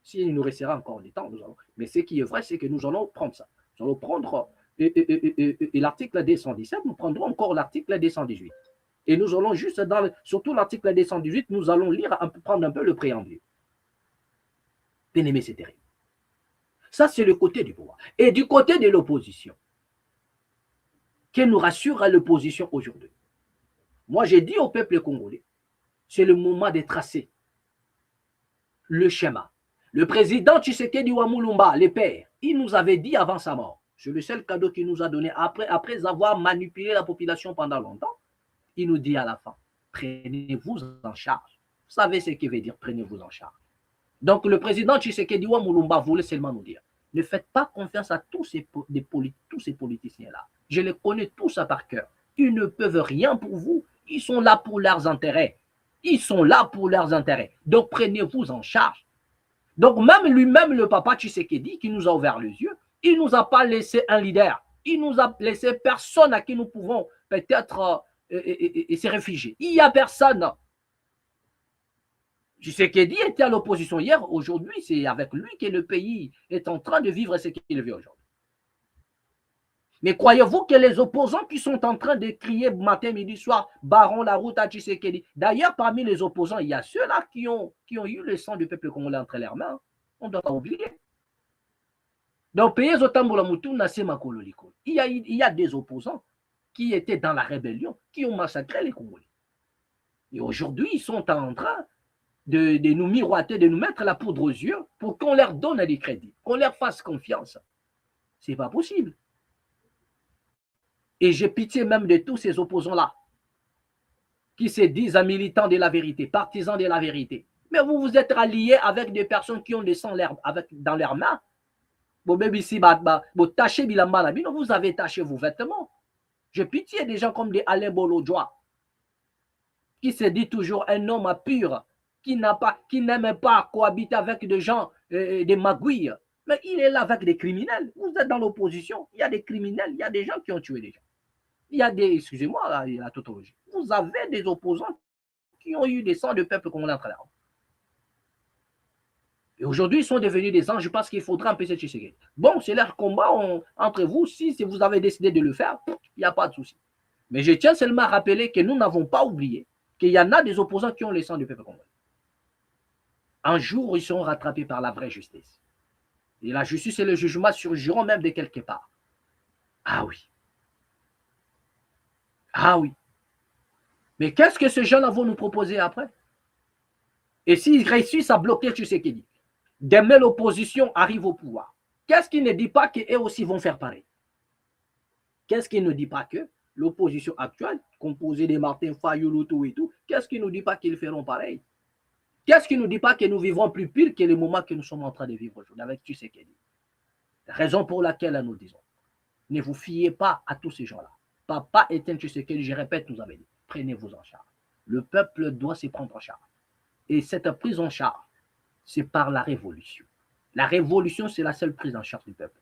S'il nous restera encore du temps, nous allons. Mais ce qui est vrai, c'est que nous allons prendre ça. Nous allons prendre l'article 217, nous prendrons encore l'article 218. Et nous allons juste, surtout l'article 218, nous allons prendre un peu le préambule. Bien aimé, c'est terrible. Ça, c'est le côté du pouvoir. Et du côté de l'opposition, que nous rassure à l'opposition aujourd'hui. Moi, j'ai dit au peuple congolais, c'est le moment de tracer le schéma. Le président Tshisekedi Wamulumba, le père, il nous avait dit avant sa mort, c'est le seul cadeau qu'il nous a donné après avoir manipulé la population pendant longtemps, il nous dit à la fin, prenez-vous en charge. Vous savez ce qu'il veut dire, prenez-vous en charge. Donc le président Tshisekedi Wamulumba voulait seulement nous dire, ne faites pas confiance à tous ces politiciens-là. Je les connais tous à par cœur. Ils ne peuvent rien pour vous. Ils sont là pour leurs intérêts. Donc prenez-vous en charge. Donc même lui-même, le papa Tshisekedi, qui nous a ouvert les yeux, il ne nous a pas laissé un leader. Il nous a laissé personne à qui nous pouvons peut-être se réfugier. Il n'y a personne. Tshisekedi était à l'opposition hier. Aujourd'hui, c'est avec lui que le pays est en train de vivre ce qu'il vit aujourd'hui. Mais croyez-vous que les opposants qui sont en train de crier matin, midi, soir, barrons la route à Tshisekedi, d'ailleurs, parmi les opposants, il y a ceux-là qui ont eu le sang du peuple congolais entre leurs mains. On ne doit pas oublier. Donc, il y a des opposants qui étaient dans la rébellion, qui ont massacré les Congolais. Et aujourd'hui, ils sont en train de nous miroiter, de nous mettre la poudre aux yeux pour qu'on leur donne des crédits, qu'on leur fasse confiance. Ce n'est pas possible. Et j'ai pitié même de tous ces opposants-là qui se disent militants de la vérité, partisans de la vérité. Mais vous vous êtes ralliés avec des personnes qui ont des sangs dans leurs mains. Vous avez taché vos vêtements. J'ai pitié des gens comme des Alain Bolodjoa, qui se dit toujours un homme pur, qui n'aime pas cohabiter avec des gens, des magouilles. Mais il est là avec des criminels. Vous êtes dans l'opposition. Il y a des criminels, il y a des gens qui ont tué des gens. Il y a des, excusez-moi, la tautologie. Vous avez des opposants qui ont eu des sangs de peuple congolais entre leurs mains. Et aujourd'hui, ils sont devenus des anges parce qu'il faudra empêcher Tshisekedi. Bon, c'est leur combat entre vous. Si vous avez décidé de le faire, il n'y a pas de souci. Mais je tiens seulement à rappeler que nous n'avons pas oublié qu'il y en a des opposants qui ont les sangs du peuple congolais. Un jour, ils seront rattrapés par la vraie justice. Et la justice et le jugement surgiront même de quelque part. Ah oui. Ah oui. Mais qu'est-ce que ces gens-là vont nous proposer après? Et s'ils réussissent à bloquer Tshisekedi, demain l'opposition arrive au pouvoir. Qu'est-ce qui ne dit pas qu'eux aussi vont faire pareil? Qu'est-ce qui ne dit pas que l'opposition actuelle, composée de Martin Fayulutu et tout, qu'est-ce qui ne nous dit pas qu'ils feront pareil? Qu'est-ce qui ne nous dit pas que nous vivrons plus pire que le moment que nous sommes en train de vivre aujourd'hui avec Tshisekedi? Raison pour laquelle nous disons, ne vous fiez pas à tous ces gens-là. Papa Etienne Tshisekedi, je répète, nous avait dit, prenez-vous en charge. Le peuple doit se prendre en charge. Et cette prise en charge, c'est par la révolution. La révolution, c'est la seule prise en charge du peuple.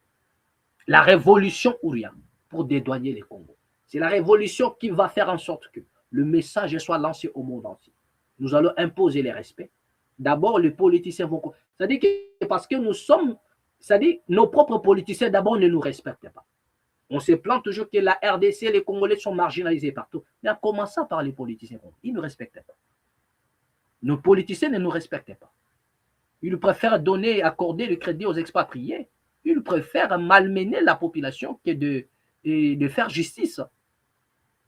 La révolution ou rien pour dédouaner les Congos. C'est la révolution qui va faire en sorte que le message soit lancé au monde entier. Nous allons imposer les respects. D'abord, les politiciens vont... C'est-à-dire que parce que nous sommes... C'est-à-dire nos propres politiciens, d'abord, ne nous respectent pas. On se plaint toujours que la RDC, les Congolais sont marginalisés partout. Mais en commençant par les politiciens, ils ne respectent pas. Nos politiciens ne nous respectent pas. Ils préfèrent donner, accorder le crédit aux expatriés. Ils préfèrent malmener la population que de faire justice.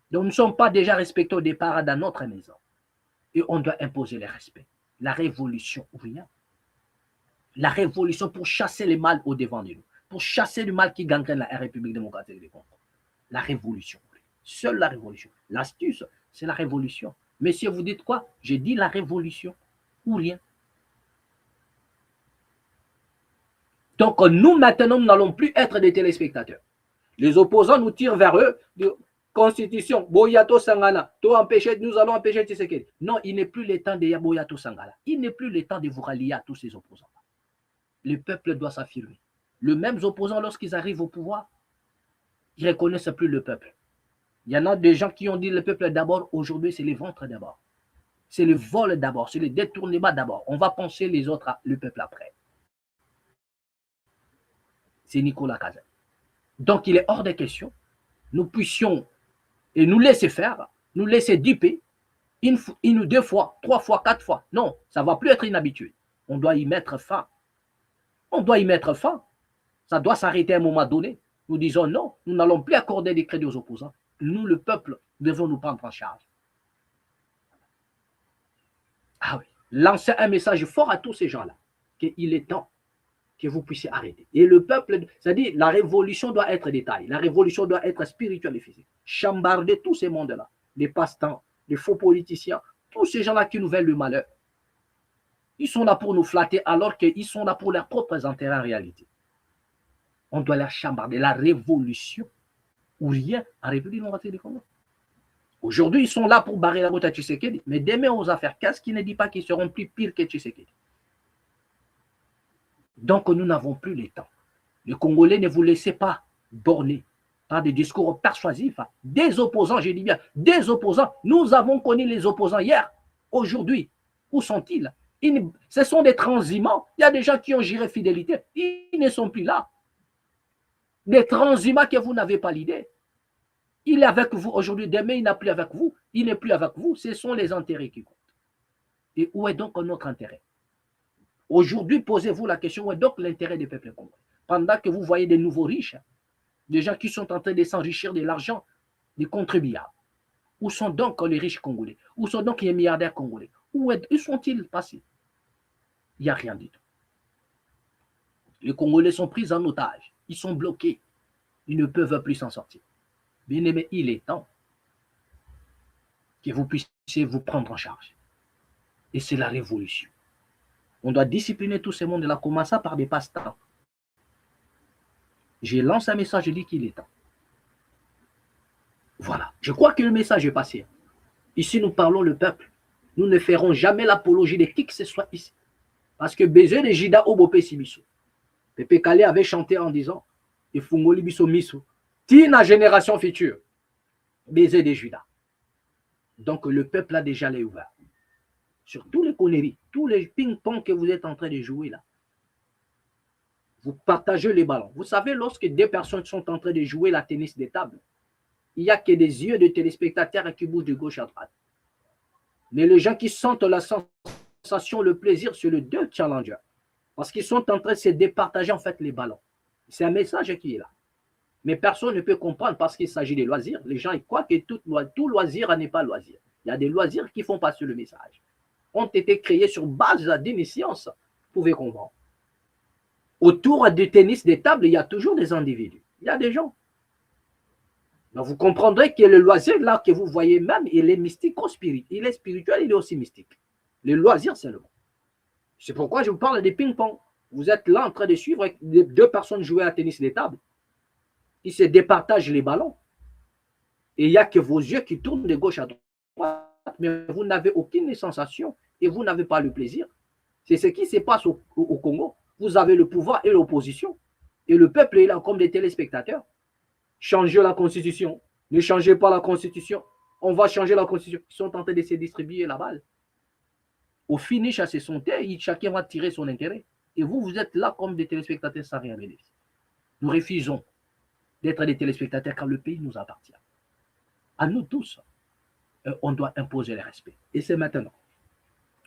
Donc, nous ne sommes pas déjà respectés au départ dans notre maison. Et on doit imposer le respect. La révolution ou rien. La révolution pour chasser le mal au-devant de nous. Pour chasser le mal qui gangrène la République démocratique du Congo. La révolution. Seule la révolution. L'astuce, c'est la révolution. Messieurs, vous dites quoi? J'ai dit la révolution ou rien. Donc, nous, maintenant, nous n'allons plus être des téléspectateurs. Les opposants nous tirent vers eux. De Constitution, Boyato Sangana, nous allons empêcher Tshisekedi. Non, il n'est plus le temps de Boyato Sangana. Il n'est plus le temps de vous rallier à tous ces opposants. Le peuple doit s'affirmer. Les mêmes opposants, lorsqu'ils arrivent au pouvoir, ils ne reconnaissent plus le peuple. Il y en a des gens qui ont dit le peuple d'abord. Aujourd'hui, c'est les ventres d'abord. C'est le vol d'abord. C'est le détournement d'abord. On va penser les autres, le peuple après. C'est Nicolas Cazin. Donc, il est hors de question. Nous puissions et nous laisser faire, nous laisser duper, une, deux fois, trois fois, quatre fois. Non, ça ne va plus être inhabitué. On doit y mettre fin. On doit y mettre fin. Ça doit s'arrêter à un moment donné. Nous disons non, nous n'allons plus accorder des crédits aux opposants. Nous, le peuple, devons nous prendre en charge. Ah oui, lancer un message fort à tous ces gens-là, qu'il est temps que vous puissiez arrêter. Et le peuple, c'est-à-dire la révolution doit être détaillée, la révolution doit être spirituelle et physique. Chambarder tous ces mondes-là, les passe-temps, les faux politiciens, tous ces gens-là qui nous veulent le malheur. Ils sont là pour nous flatter alors qu'ils sont là pour leurs propres intérêts en réalité. On doit leur chambarder. La révolution ou rien en République démocratique du Congo. Aujourd'hui, ils sont là pour barrer la route à Tshisekedi, mais demain aux affaires, qu'est-ce qui ne dit pas qu'ils seront plus pires que Tshisekedi? Donc, nous n'avons plus le temps. Les Congolais, ne vous laissez pas borner par des discours persuasifs. Des opposants, je dis bien, des opposants. Nous avons connu les opposants hier, aujourd'hui. Où sont-ils? Ce sont des transhumants. Il y a des gens qui ont géré fidélité. Ils ne sont plus là. Des transhumants que vous n'avez pas l'idée. Il est avec vous aujourd'hui, demain il n'est plus avec vous. Il n'est plus avec vous. Ce sont les intérêts qui comptent. Et où est donc notre intérêt? Aujourd'hui, posez-vous la question, où est donc l'intérêt des peuples congolais? Pendant que vous voyez des nouveaux riches, des gens qui sont en train de s'enrichir de l'argent des contribuables. Où sont donc les riches congolais? Où sont donc les milliardaires congolais? Où sont-ils passés? Il n'y a rien du tout. Les Congolais sont pris en otage. Ils sont bloqués. Ils ne peuvent plus s'en sortir. Bien aimé, il est temps que vous puissiez vous prendre en charge. Et c'est la révolution. On doit discipliner tous ces mondes-là, commençant par des passe-temps. Je lance un message, je dis qu'il est temps. Voilà. Je crois que le message est passé. Ici, nous parlons le peuple. Nous ne ferons jamais l'apologie de qui que ce soit ici. Parce que baiser de Jida Obope Sibiso. Pepe Kale avait chanté en disant Ifungoli Biso Miso. Tina génération future. Baiser de Judas. Donc le peuple a déjà les ouvert. Sur tous les conneries, tous les ping-pong que vous êtes en train de jouer là. Vous partagez les ballons. Vous savez, lorsque deux personnes sont en train de jouer la tennis des tables, il n'y a que des yeux de téléspectateurs qui bougent de gauche à droite. Mais les gens qui sentent la sensation, le plaisir, c'est les deux challengers. Parce qu'ils sont en train de se départager en fait les ballons. C'est un message qui est là. Mais personne ne peut comprendre parce qu'il s'agit des loisirs. Les gens ils croient que tout loisir n'est pas loisir. Il y a des loisirs qui font passer le message. Ont été créés sur base d'une science. Vous pouvez comprendre. Autour du tennis des tables, il y a toujours des individus. Il y a des gens. Donc vous comprendrez que le loisir là que vous voyez même, il est mystique au spirit. Il est spirituel, il est aussi mystique. Le loisir seulement. C'est pourquoi je vous parle des ping-pong. Vous êtes là en train de suivre deux personnes jouer à tennis des tables. Ils se départagent les ballons. Et il n'y a que vos yeux qui tournent de gauche à droite. Mais vous n'avez aucune sensation et vous n'avez pas le plaisir. C'est ce qui se passe au Congo. Vous avez le pouvoir et l'opposition. Et le peuple est là comme des téléspectateurs. Changez la constitution. Ne changez pas la constitution. On va changer la constitution. Ils sont en train de se distribuer la balle. Au finish, c'est son terre, chacun va tirer son intérêt. Et vous, vous êtes là comme des téléspectateurs sans rien bénéficier. Nous refusons d'être des téléspectateurs car le pays nous appartient. À nous tous, on doit imposer le respect. Et c'est maintenant.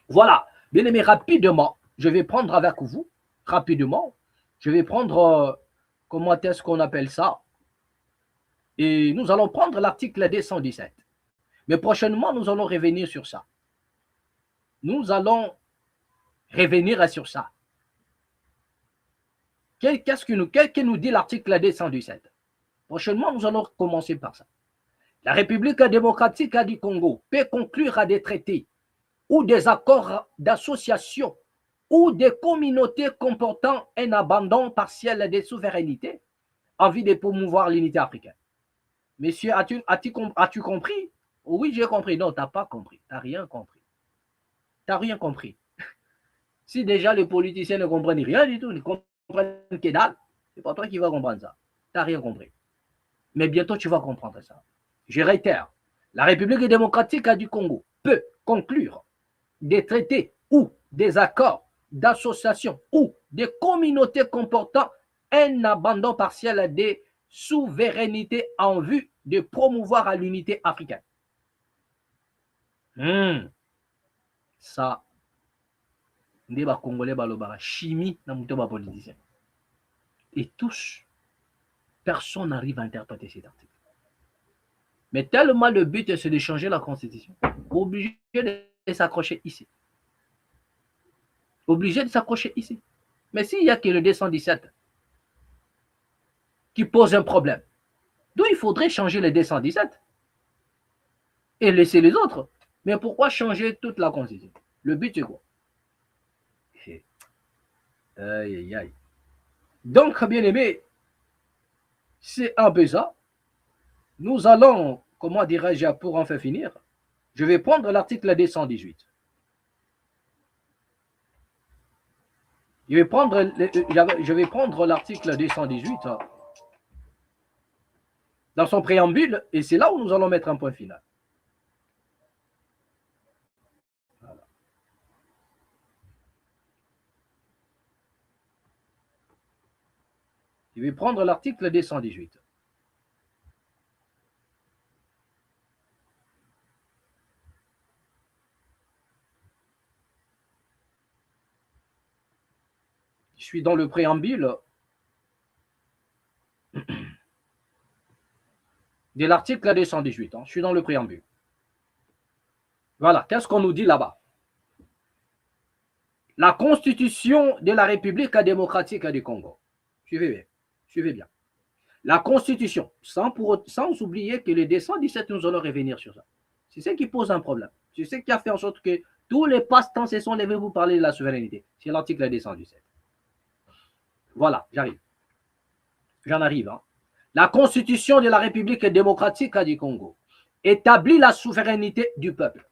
Voilà. Bien aimé, rapidement, je vais prendre avec vous, rapidement, je vais prendre, comment est-ce qu'on appelle ça? Et nous allons prendre l'article 217. Mais prochainement, nous allons revenir sur ça. Nous allons revenir sur ça. Qu'est-ce que nous dit l'article 217? Prochainement, nous allons commencer par ça. La République démocratique du Congo peut conclure à des traités ou des accords d'association ou des communautés comportant un abandon partiel des souverainetés en vue de promouvoir l'unité africaine. Monsieur, as-tu compris? Oui, j'ai compris. Non, tu n'as pas compris. Tu n'as rien compris. Tu n'as rien compris. Si déjà les politiciens ne comprennent rien du tout, ils ne comprennent que dalle, c'est pas toi qui vas comprendre ça. Tu n'as rien compris. Mais bientôt, tu vas comprendre ça. Je réitère, la République démocratique du Congo peut conclure des traités ou des accords d'association ou des communautés comportant un abandon partiel des souverainetés en vue de promouvoir l'unité africaine. Ça, les Congolais balobara chimie dans mon politicien. Et tous, personne n'arrive à interpréter cet article. Mais tellement le but c'est de changer la constitution, obligé de s'accrocher ici. Obligé de s'accrocher ici. Mais s'il n'y a que le 217 qui pose un problème, d'où il faudrait changer le 217 et laisser les autres. Mais pourquoi changer toute la constitution? Le but c'est quoi? Aïe, aïe, aïe. Donc, bien aimé, c'est un peu ça. Nous allons, comment dirais-je, pour en faire finir, je vais prendre l'article 218. Je vais prendre l'article 218 dans son préambule, et c'est là où nous allons mettre un point final. Voilà. Je vais prendre l'article 218. Je suis dans le préambule de l'article 218. Je suis dans le préambule. Voilà, qu'est-ce qu'on nous dit là-bas? La Constitution de la République démocratique du Congo. Suivez bien. Suivez bien. La Constitution, sans oublier que le 217, nous allons revenir sur ça. C'est ce qui pose un problème. C'est ce qui a fait en sorte que tous les passe-temps se sont levés pour parler de la souveraineté. C'est l'article 217. Voilà, j'arrive. J'en arrive. Hein. La Constitution de la République démocratique du Congo établit la souveraineté du peuple.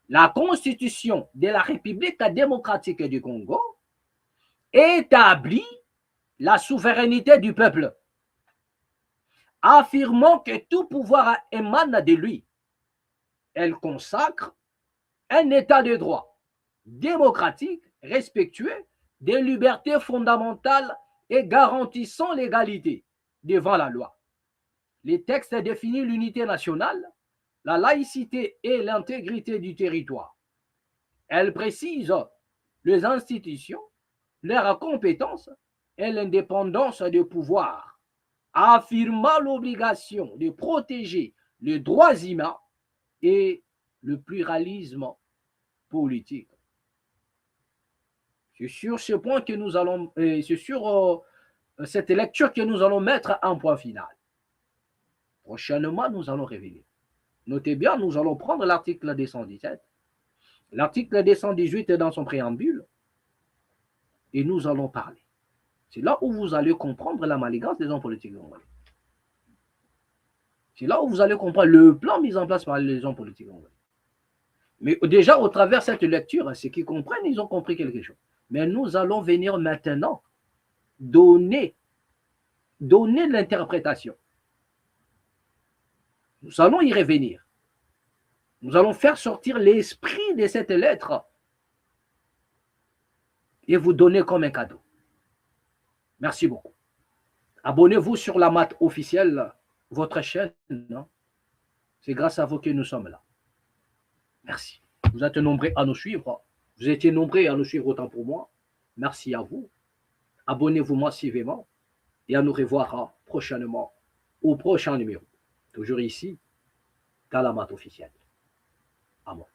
La Constitution de la République démocratique du Congo établit la souveraineté du peuple, affirmant que tout pouvoir émane de lui. Elle consacre un état de droit démocratique, respectueux des libertés fondamentales et garantissant l'égalité devant la loi. Les textes définissent l'unité nationale, la laïcité et l'intégrité du territoire. Elle précise les institutions, leurs compétences et l'indépendance des pouvoirs, affirmant l'obligation de protéger les droits humains et le pluralisme politique. C'est sur ce point que nous allons, c'est sur cette lecture que nous allons mettre un point final. Prochainement, nous allons revenir. Notez bien, nous allons prendre l'article 217, l'article 218 est dans son préambule, et nous allons parler. C'est là où vous allez comprendre la manigance des hommes politiques congolais. C'est là où vous allez comprendre le plan mis en place par les hommes politiques congolais. Mais déjà, au travers de cette lecture, ceux qui comprennent, ils ont compris quelque chose. Mais nous allons venir maintenant donner l'interprétation. Nous allons y revenir. Nous allons faire sortir l'esprit de cette lettre et vous donner comme un cadeau. Merci beaucoup. Abonnez-vous sur la MAT officielle, votre chaîne. C'est grâce à vous que nous sommes là. Merci. Vous êtes nombreux à nous suivre. Vous étiez nombreux à nous suivre autant pour moi. Merci à vous. Abonnez-vous massivement et à nous revoir prochainement au prochain numéro. Toujours ici, dans la MAT officielle. À moi.